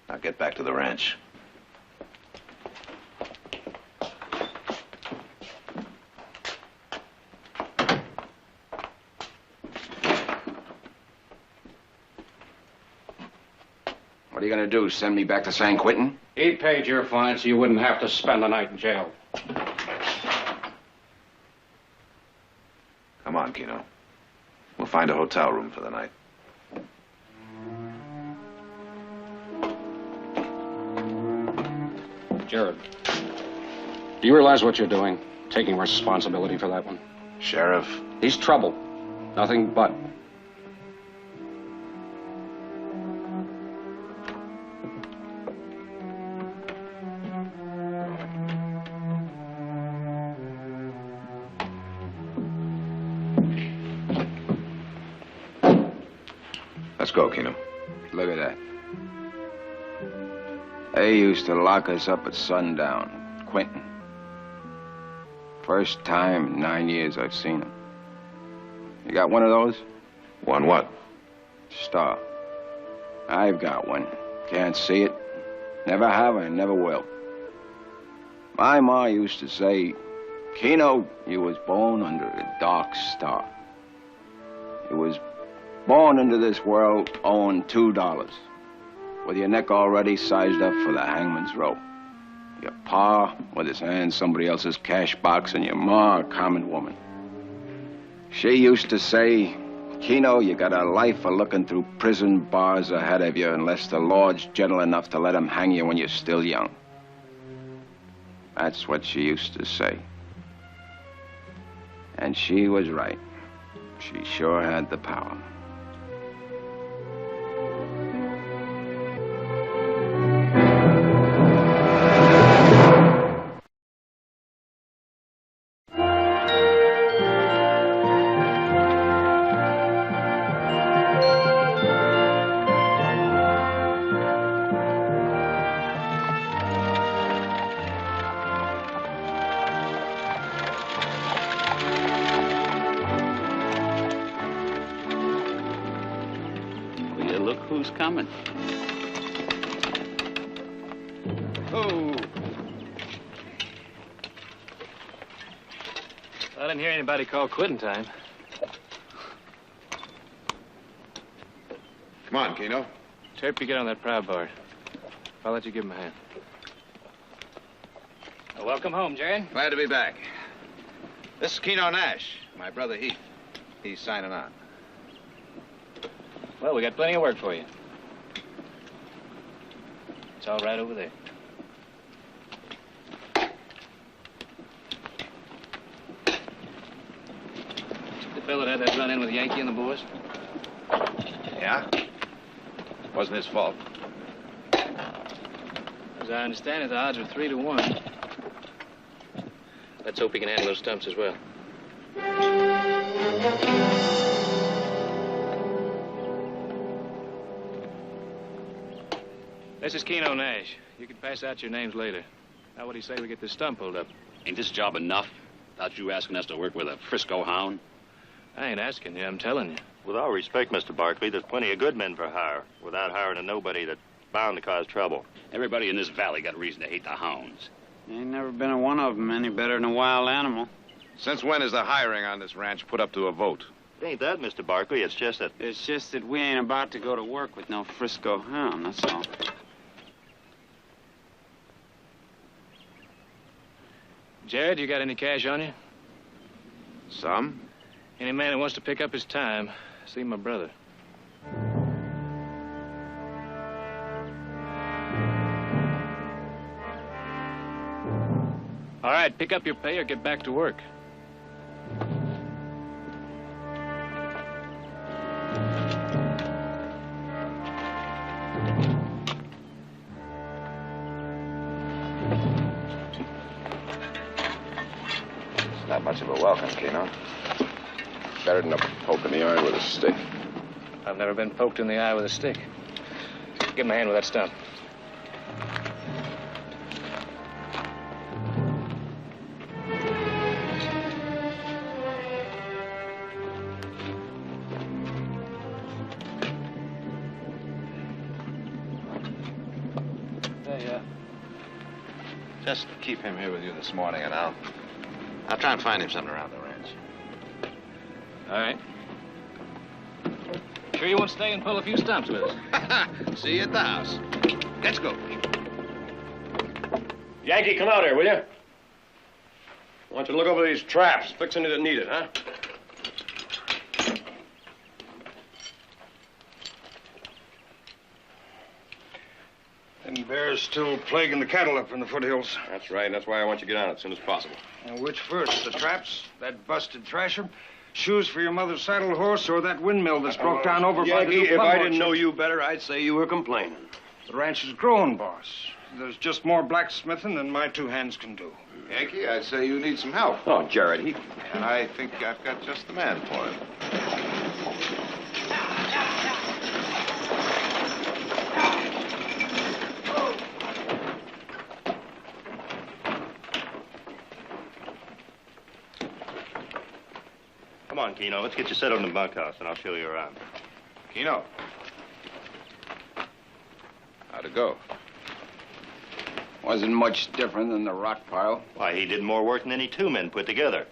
Now get back to the ranch. What are you going to do, send me back to San Quentin? He paid your fine so you wouldn't have to spend the night in jail. Come on, Keno. We'll find a hotel room for the night. Jared, do you realize what you're doing? Taking responsibility for that one? Sheriff? He's trouble. Nothing but. Let's go, Keno. Look at that. They used to lock us up at sundown, Quentin. First time in 9 years I've seen them. You got one of those? One what? Star. I've got one. Can't see it. Never have and never will. My ma used to say, Keno, you was born under a dark star. You was born into this world owing $2, with your neck already sized up for the hangman's rope. Your pa with his hand somebody else's cash box, and your ma a common woman. She used to say, Keno, you got a life of looking through prison bars ahead of you unless the Lord's gentle enough to let him hang you when you're still young. That's what she used to say. And she was right. She sure had the power. look who's coming. Oh. I didn't hear anybody call quitting time. Come on, Keno. Terp, you get on that proud bar. I'll let you give him a hand. Welcome home, Jared. Glad to be back. This is Keno Nash, my brother Heath. He's signing on. Well, we got plenty of work for you. It's all right over there. The fellow that had that run-in with Yankee and the boys? Yeah? Wasn't his fault. As I understand it, the odds are 3 to 1. Let's hope he can handle those stumps as well. This is Keno Nash. You can pass out your names later. Now, what do you say we get this stump pulled up? Ain't this job enough? Without you asking us to work with a Frisco hound? I ain't asking you, I'm telling you. With all respect, Mr. Barkley, there's plenty of good men for hire without hiring a nobody that's bound to cause trouble. Everybody in this valley got a reason to hate the hounds. Ain't never been a one of them any better than a wild animal. Since when is the hiring on this ranch put up to a vote? It ain't that, Mr. Barkley. It's just that... It's just that we ain't about to go to work with no Frisco hound, that's all. Jared, you got any cash on you? Some. Any man that wants to pick up his time, see my brother. All right, pick up your pay or get back to work. It's not much of a welcome, Keno. Better than a poke in the eye with a stick. I've never been poked in the eye with a stick. Give him a hand with that stump. Just keep him here with you this morning, and I'll try and find him something around the ranch. All right. Sure you won't stay and pull a few stumps with us? See you at the house. Let's go. Yankee, come out here, will you? I want you to look over these traps. Fix any that need it, huh? Them bears still plaguing the cattle up in the foothills. That's right. That's why I want you to get on it as soon as possible. Now, which first, the traps, that busted thrasher, shoes for your mother's saddle horse, or that windmill that's broke down over by the Yankee, new if plum I didn't orchard? know you better, I'd say you were complaining. The ranch is growing, boss. There's just more blacksmithing than my two hands can do. Yankee, I'd say you need some help. Oh, Jared, And I think I've got just the man for him. Come on, Keno. Let's get you set on the bunkhouse, and I'll show you around. Keno. How'd it go? Wasn't much different than the rock pile. Why, he did more work than any two men put together.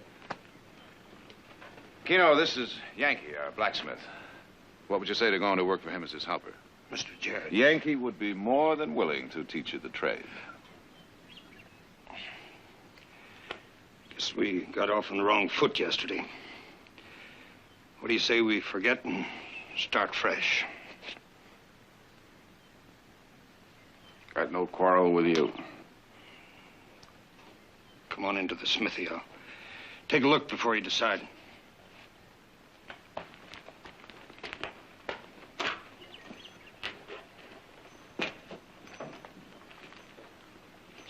Keno, this is Yankee, our blacksmith. What would you say to going to work for him as his helper? Mr. Jared. Yankee would be more than willing to teach you the trade. Guess we got off on the wrong foot yesterday. What do you say we forget and start fresh? Got no quarrel with you. Come on into the smithy. I'll take a look before you decide.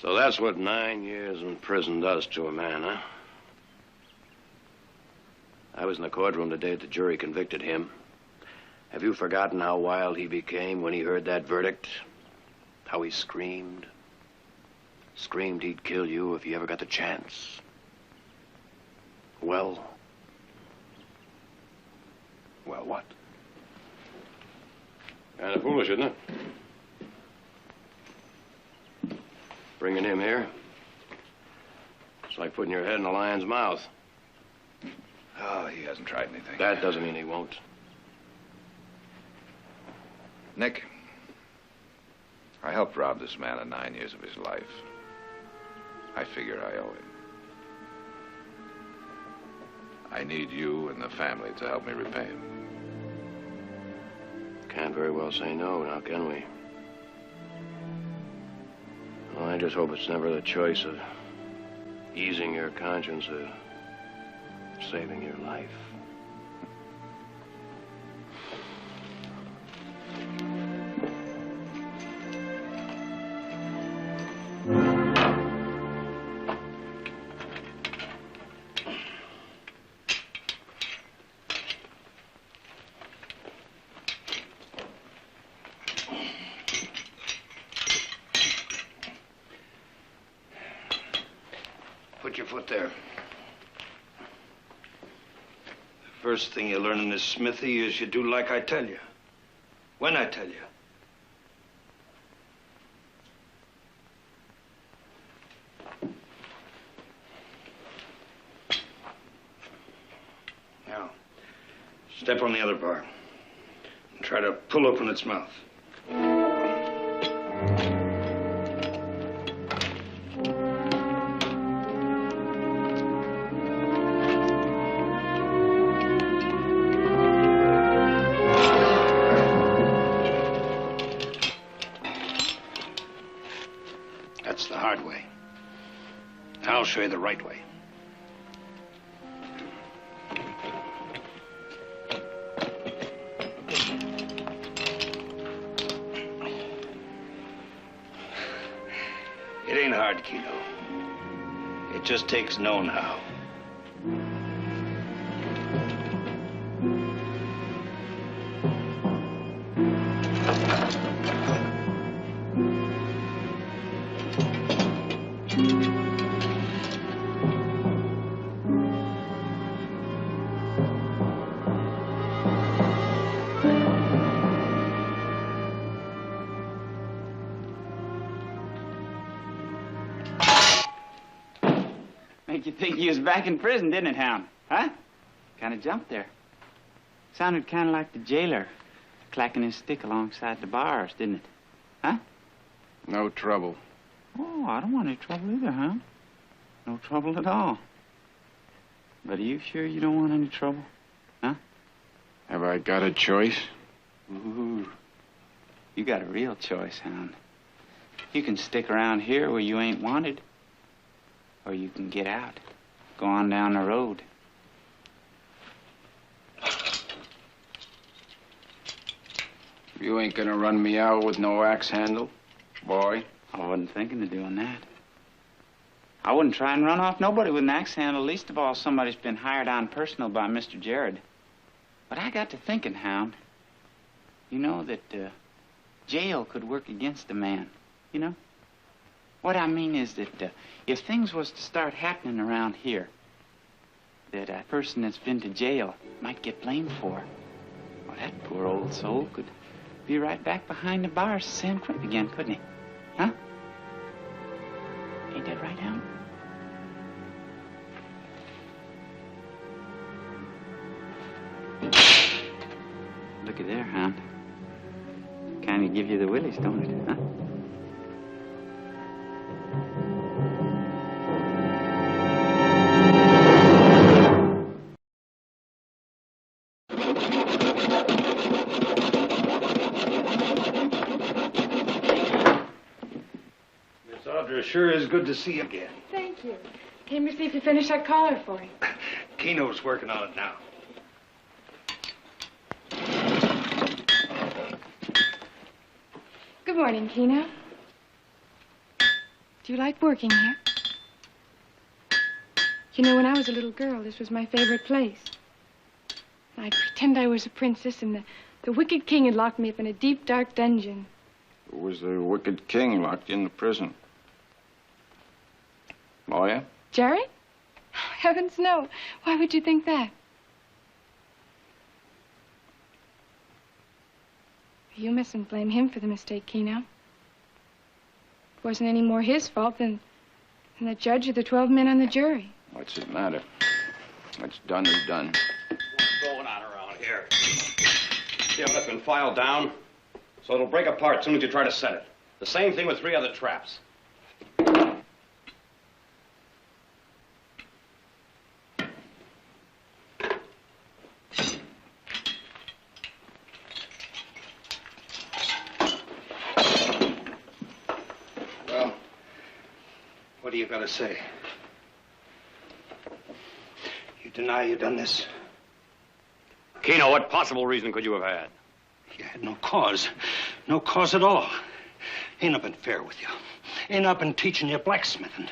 So that's what 9 years in prison does to a man, huh? I was in the courtroom the day that the jury convicted him. Have you forgotten how wild he became when he heard that verdict? How he screamed? Screamed he'd kill you if he ever got the chance. Well, what? Kind of foolish, isn't it? Bringing him here. It's like putting your head in a lion's mouth. Oh, he hasn't tried anything. That doesn't mean he won't. Nick, I helped rob this man in 9 years of his life. I figure I owe him. I need you and the family to help me repay him. Can't very well say no, now can we? Well, I just hope it's never the choice of easing your conscience or saving your life. Put your foot there. The first thing you learn in this smithy is you do like I tell you. When I tell you. Now, step on the other bar and try to pull open its mouth. That's the hard way. I'll show you the right way. It ain't hard, Kino. It just takes knowing how. Make you think you was back in prison, didn't it, Hound? Huh? Kind of jumped there. Sounded kind of like the jailer clacking his stick alongside the bars, didn't it? Huh? No trouble. Oh, I don't want any trouble either, Hound. No trouble at all. But are you sure you don't want any trouble? Huh? Have I got a choice? Ooh. You got a real choice, Hound. You can stick around here where you ain't wanted. Or you can get out. Go on down the road. You ain't gonna run me out with no axe handle, boy? I wasn't thinking of doing that. I wouldn't try and run off nobody with an axe handle, least of all somebody's been hired on personal by Mr. Gerard. But I got to thinking, Hound. You know that jail could work against a man, you know? What I mean is that if things was to start happening around here that a person that's been to jail might get blamed for, well, that poor old soul could be right back behind the bars San Quentin again, couldn't he? Huh? Ain't that right, Hound? Looky there, Hound. Kind of give you the willies, don't it, huh? Sure is good to see you again. Thank you. Came to see if you finished that collar for him. Kino's working on it now. Good morning, Kino. Do you like working here? You know, when I was a little girl, this was my favorite place. I'd pretend I was a princess, and the wicked king had locked me up in a deep, dark dungeon. Who was the wicked king locked in the prison? Lawyer? Jerry? Heavens, no. Why would you think that? You mustn't blame him for the mistake, Keno. It wasn't any more his fault than the judge or the 12 men on the jury. What's it matter? What's done is done. What's going on around here? The evidence been filed down, so it'll break apart as soon as you try to set it. The same thing with 3 other traps. What do you got to say? You deny you done this? Keno, what possible reason could you have had? You had no cause. No cause at all. Ain't I been fair with you? Ain't I been teaching you blacksmithing?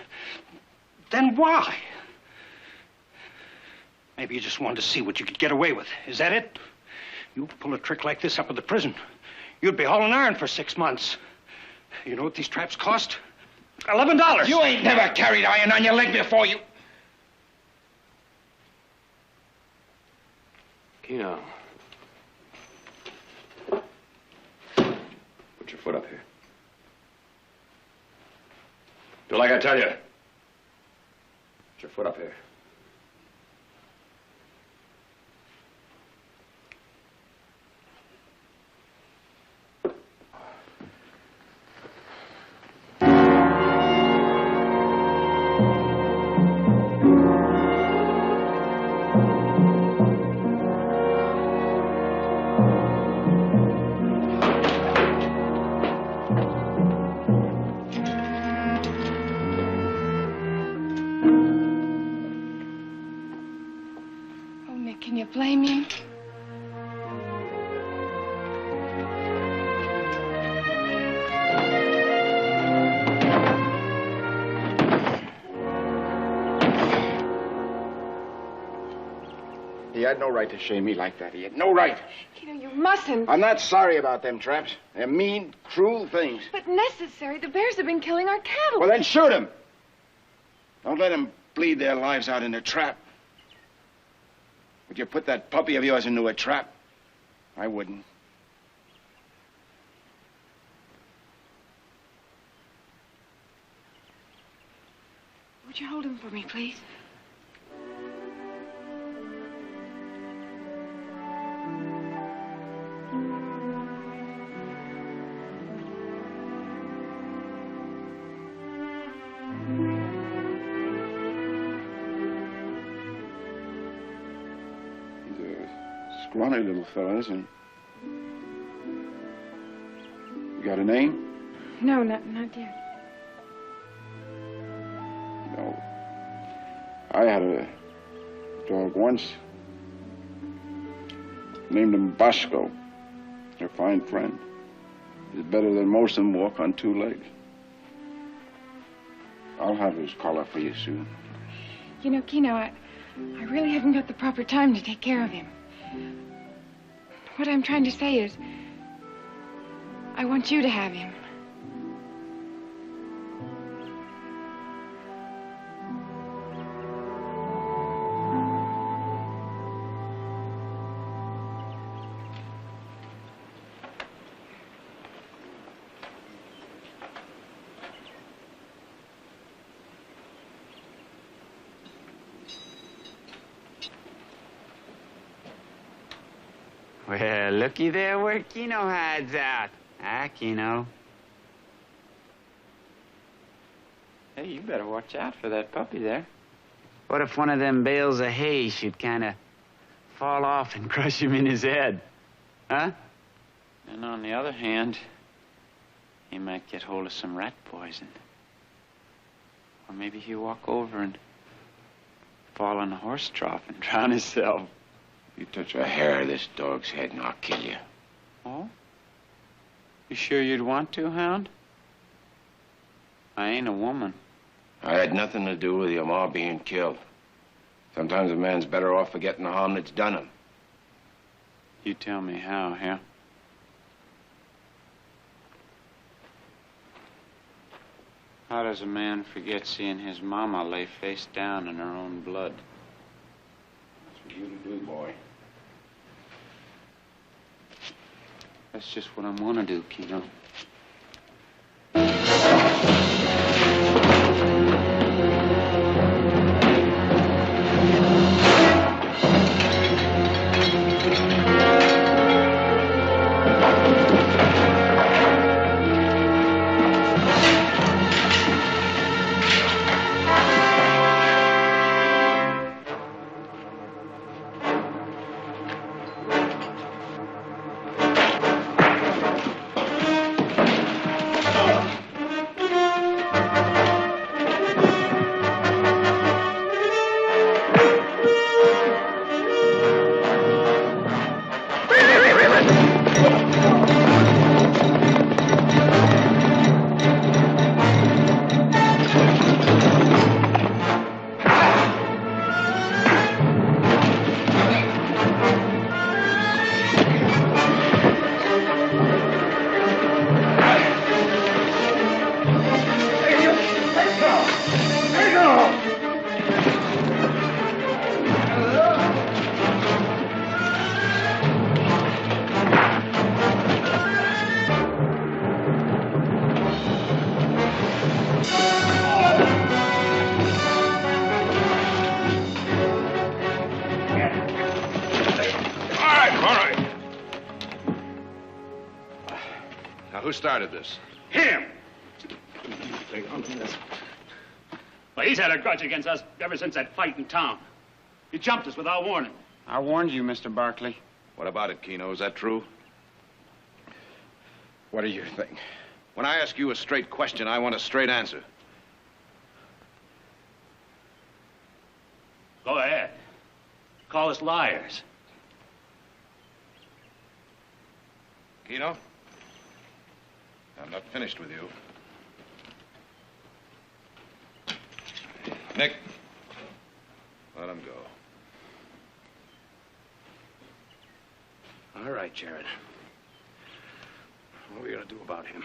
Then why? Maybe you just wanted to see what you could get away with. Is that it? You pull a trick like this up at the prison, you'd be hauling iron for 6 months. You know what these traps cost? $11. You ain't never carried iron on your leg before, you... Keno. Put your foot up here. Do like I tell you. Put your foot up here. Can you blame him? He had no right to shame me like that. He had no right. Keno, you mustn't. I'm not sorry about them traps. They're mean, cruel things. But necessary. The bears have been killing our cattle. Well, then shoot them. Don't let them bleed their lives out in a trap. Would you put that puppy of yours into a trap? I wouldn't. Would you hold him for me, please? Scrawny little fellow, isn't he? You got a name? No, not yet. No. I had a dog once. Named him Bosco. A fine friend. He's better than most of them walk on 2 legs. I'll have his collar for you soon. You know, Keno, I really haven't got the proper time to take care of him. What I'm trying to say is, I want you to have him. Well, looky there where Keno hides out. Ah, Keno. Hey, you better watch out for that puppy there. What if one of them bales of hay should kind of fall off and crush him in his head? Huh? And on the other hand, he might get hold of some rat poison. Or maybe he'll walk over and fall in a horse trough and drown himself. You touch a hair of this dog's head and I'll kill you. Oh? You sure you'd want to, Hound? I ain't a woman. I had nothing to do with your ma being killed. Sometimes a man's better off forgetting the harm that's done him. You tell me how, yeah? How does a man forget seeing his mama lay face down in her own blood? That's for you to do, boy. That's just what I'm gonna do, Kino. Who started this? Him! Well, he's had a grudge against us ever since that fight in town. He jumped us without warning. I warned you, Mr. Barkley. What about it, Kino? Is that true? What do you think? When I ask you a straight question, I want a straight answer. Go ahead. Call us liars. Kino? I'm not finished with you. Nick, let him go. All right, Jared. What are we gonna do about him?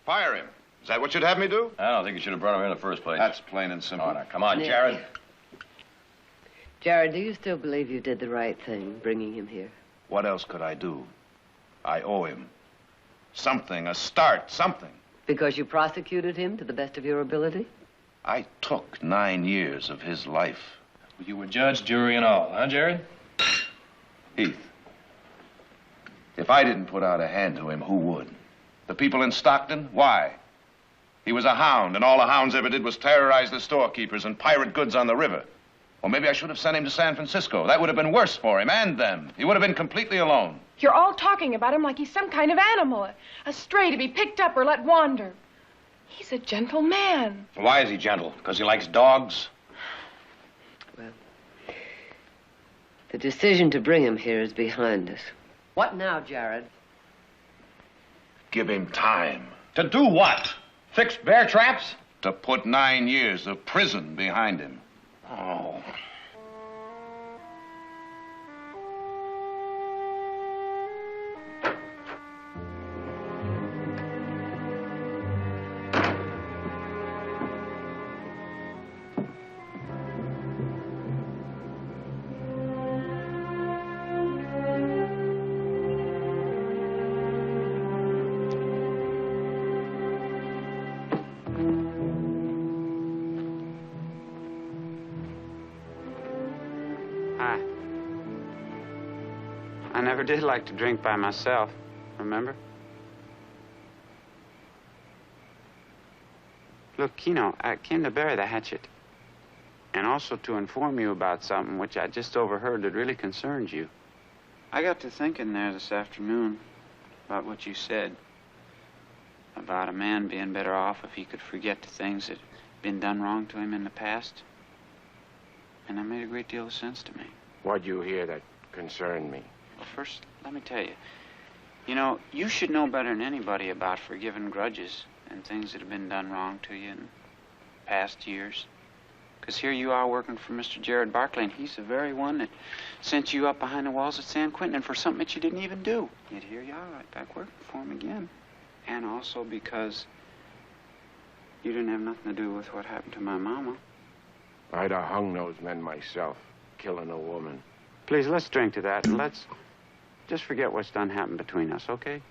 Fire him. Is that what you'd have me do? I don't think you should have brought him in the first place. That's plain and simple. Oh, now, come on, Nick. Jared. Jared, do you still believe you did the right thing, bringing him here? What else could I do? I owe him. Something, a start, something. Because you prosecuted him to the best of your ability? I took 9 years of his life. Well, you were judge, jury, and all, huh, Jared? Heath, if I didn't put out a hand to him, who would? The people in Stockton? Why? He was a hound, and all the hounds ever did was terrorize the storekeepers and pirate goods on the river. Or maybe I should have sent him to San Francisco. That would have been worse for him and them. He would have been completely alone. You're all talking about him like he's some kind of animal, a stray to be picked up or let wander. He's a gentle man. Why is he gentle? Because he likes dogs? Well, the decision to bring him here is behind us. What now, Jared? Give him time. To do what? Fix bear traps? To put 9 years of prison behind him. Oh. I never did like to drink by myself, remember? Look, Kino, I came to bury the hatchet. And also to inform you about something which I just overheard that really concerns you. I got to thinking there this afternoon about what you said. About a man being better off if he could forget the things that had been done wrong to him in the past. And that made a great deal of sense to me. What'd you hear that concerned me? Well, first, let me tell you. You know, you should know better than anybody about forgiving grudges and things that have been done wrong to you in past years. Because here you are working for Mr. Jared Barkley, and he's the very one that sent you up behind the walls at San Quentin and for something that you didn't even do. Yet here you are right back working for him again. And also because you didn't have nothing to do with what happened to my mama. I'd have hung those men myself, killing a woman. Please, let's drink to that, and let's Just forget what's done happened between us, okay?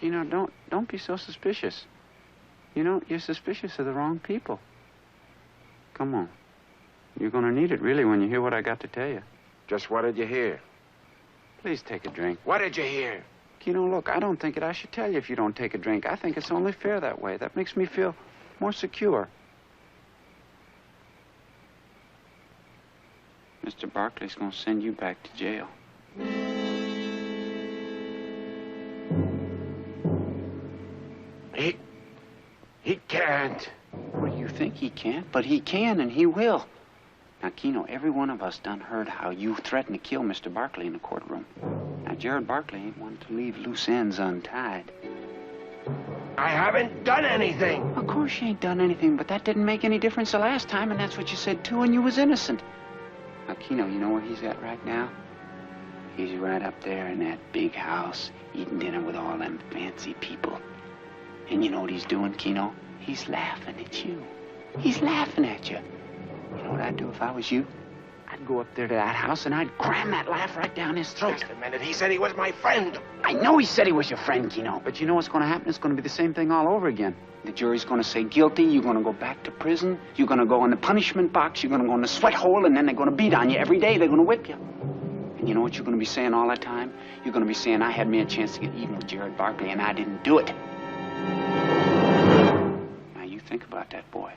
Keno, don't be so suspicious. You know, you're suspicious of the wrong people. Come on. You're gonna need it, really, when you hear what I got to tell you. Just what did you hear? Please take a drink. What did you hear? Keno, look, I don't think I should tell you if you don't take a drink. I think it's only fair that way. That makes me feel more secure. Mr. Barkley's gonna send you back to jail. He can't. What do you think? He can't? But he can, and he will. Now, Keno, every one of us done heard how you threatened to kill Mr. Barkley in the courtroom. Now, Gerard Barkley ain't one to leave loose ends untied. I haven't done anything. Of course you ain't done anything, but that didn't make any difference the last time, and that's what you said, too, and you was innocent. Now, Keno, you know where he's at right now? He's right up there in that big house, eating dinner with all them fancy people. And you know what he's doing, Keno? He's laughing at you. He's laughing at you. You know what I'd do if I was you? I'd go up there to that house and I'd cram that laugh right down his throat. Just a minute. He said he was my friend. I know he said he was your friend, Keno. But you know what's going to happen? It's going to be the same thing all over again. The jury's going to say guilty. You're going to go back to prison. You're going to go in the punishment box. You're going to go in the sweat hole. And then they're going to beat on you every day. They're going to whip you. And you know what you're going to be saying all that time? You're going to be saying, I had me a chance to get even with Gerard Barkley, and I didn't do it. Now, you think about that, boy.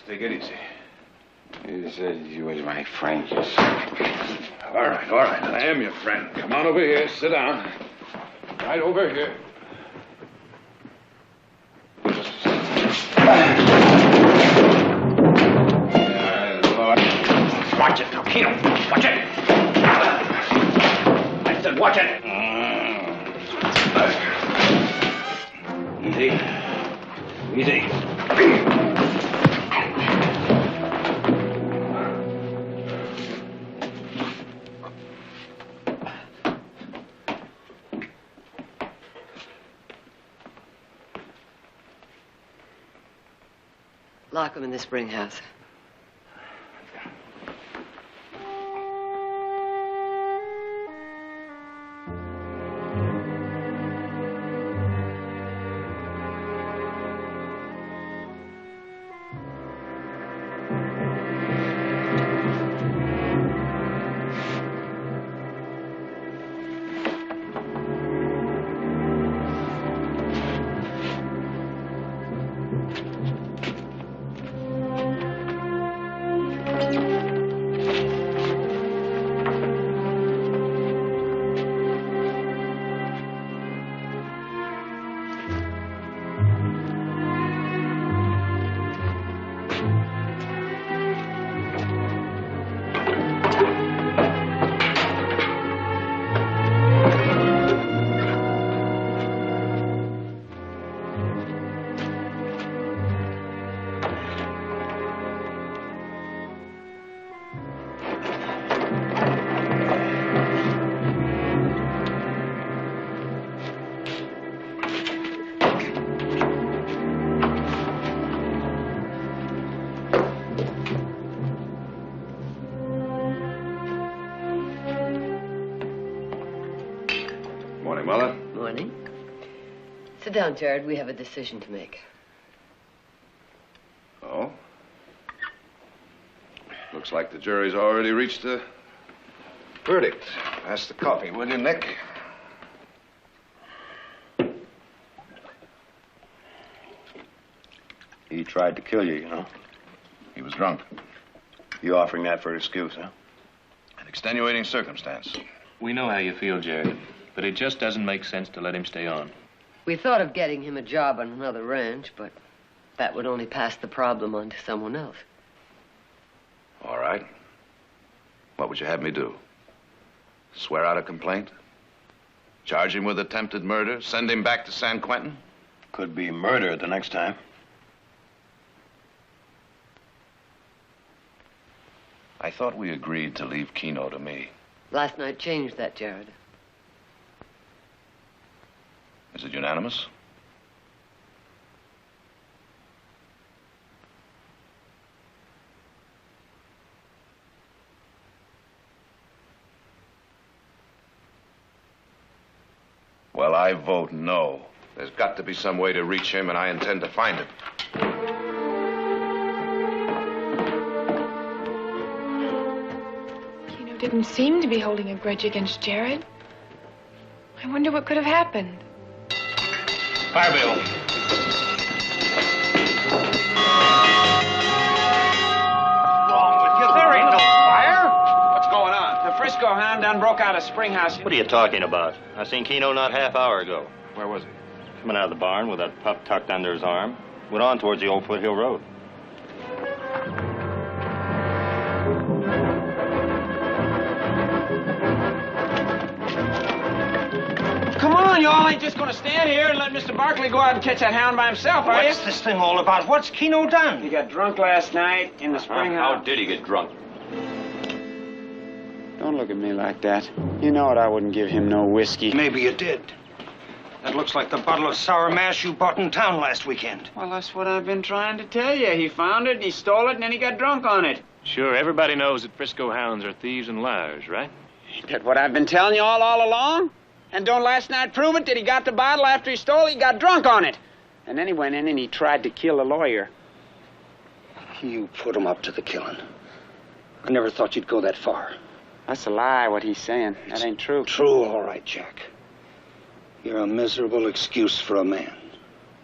Take it easy. You said you was my friend, you All right. I am your friend. Come on over here. Sit down. Right over here. Watch it now, Keno. Watch it. I said watch it. Easy. Lock him in the spring house. Morning. Sit down, Gerard. We have a decision to make. Oh? Looks like the jury's already reached a verdict. Pass the coffee, will you, Nick? He tried to kill you, you know. He was drunk. You offering that for excuse, huh? An extenuating circumstance. We know how you feel, Jared, but it just doesn't make sense to let him stay on. We thought of getting him a job on another ranch, but that would only pass the problem on to someone else. All right. What would you have me do? Swear out a complaint? Charge him with attempted murder? Send him back to San Quentin? Could be murder the next time. I thought we agreed to leave Keno to me. Last night changed that, Gerard. Is it unanimous? Well, I vote no. There's got to be some way to reach him, and I intend to find him. Keno didn't seem to be holding a grudge against Gerard. I wonder what could have happened. Fire Bill. Wrong with you? There ain't no fire. What's going on? The Frisco hound done broke out of Springhouse. What are you talking about? I seen Keno not half hour ago. Where was he? Coming out of the barn with that pup tucked under his arm. Went on towards the old Foothill Road. Come on, y'all ain't just gonna stand here and let Mr. Barkley go out and catch that hound by himself, are you? What's this thing all about? What's Keno done? He got drunk last night in the Springhouse. How did he get drunk? Don't look at me like that. You know it, I wouldn't give him no whiskey. Maybe you did. That looks like the bottle of sour mash you bought in town last weekend. Well, that's what I've been trying to tell you. He found it, and he stole it, and then he got drunk on it. Sure, everybody knows that Frisco hounds are thieves and liars, right? Ain't that what I've been telling you all along? And don't last night prove it that he got the bottle after he stole it? He got drunk on it. And then he went in and he tried to kill the lawyer. You put him up to the killing. I never thought you'd go that far. That's a lie, what he's saying. That ain't true. True, all right, Jack. You're a miserable excuse for a man.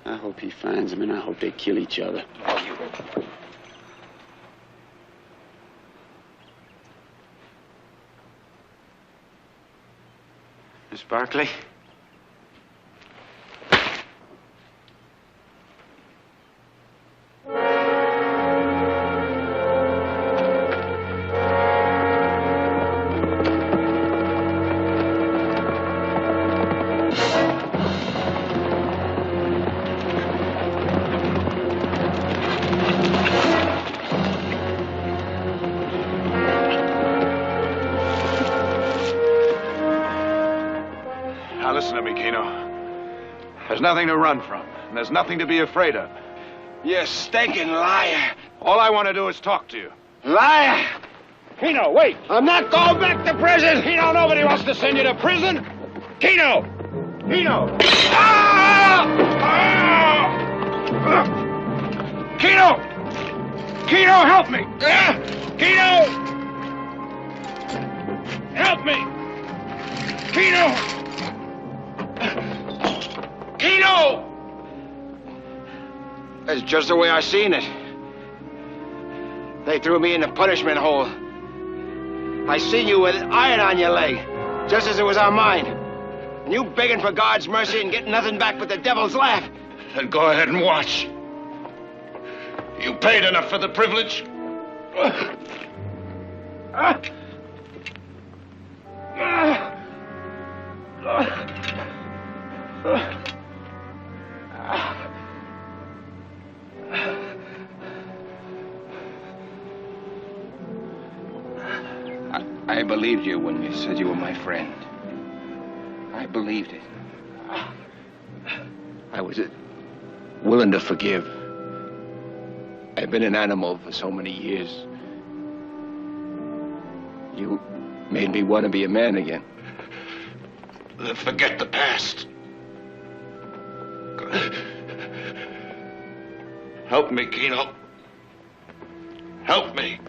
I hope he finds him, and I hope they kill each other. Miss Barkley? Now listen to me, Keno. There's nothing to run from, and there's nothing to be afraid of. You stinking liar. All I want to do is talk to you. Liar! Keno, wait! I'm not going back to prison! Keno, nobody wants to send you to prison! Keno! Keno! Keno! Keno, help me! Keno! Help me! Keno! Keno! That's just the way I seen it. They threw me in the punishment hole. I seen you with iron on your leg, just as it was on mine. And you begging for God's mercy and getting nothing back but the devil's laugh. Then go ahead and watch. You paid enough for the privilege. I believed you when you said you were my friend. I believed it. I was willing to forgive. I've been an animal for so many years. You made me want to be a man again. Then forget the past. Help me, Keno. Help me.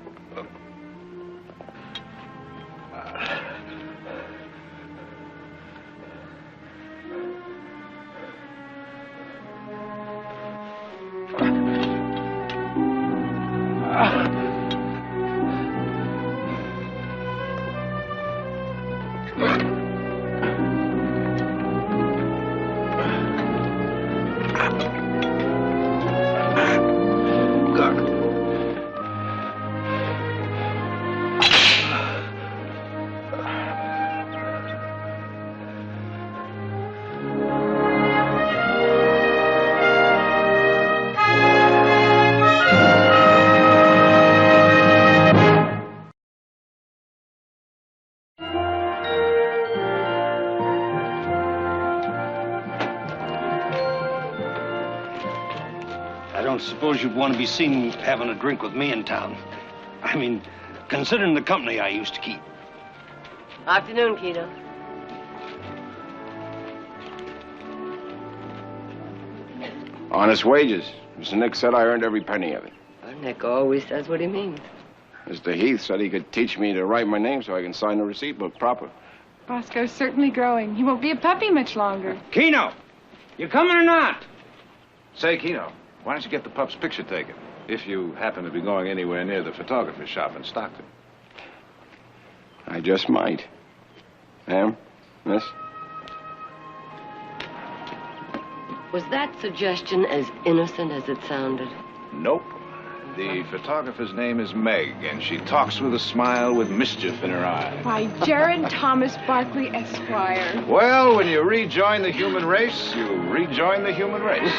don't suppose you'd want to be seen having a drink with me in town. I mean, considering the company I used to keep. Afternoon, Keno. Honest wages. Mr. Nick said I earned every penny of it. Well, Nick always says what he means. Mr. Heath said he could teach me to write my name so I can sign the receipt book proper. Bosco's certainly growing. He won't be a puppy much longer. Keno, you coming or not? Say, Keno, why don't you get the pup's picture taken? If you happen to be going anywhere near the photographer's shop in Stockton. I just might. Ma'am? Miss? Was that suggestion as innocent as it sounded? Nope. The photographer's name is Meg, and she talks with a smile with mischief in her eye. Why, Jared Thomas Barkley, Esquire. Well, when you rejoin the human race, you rejoin the human race.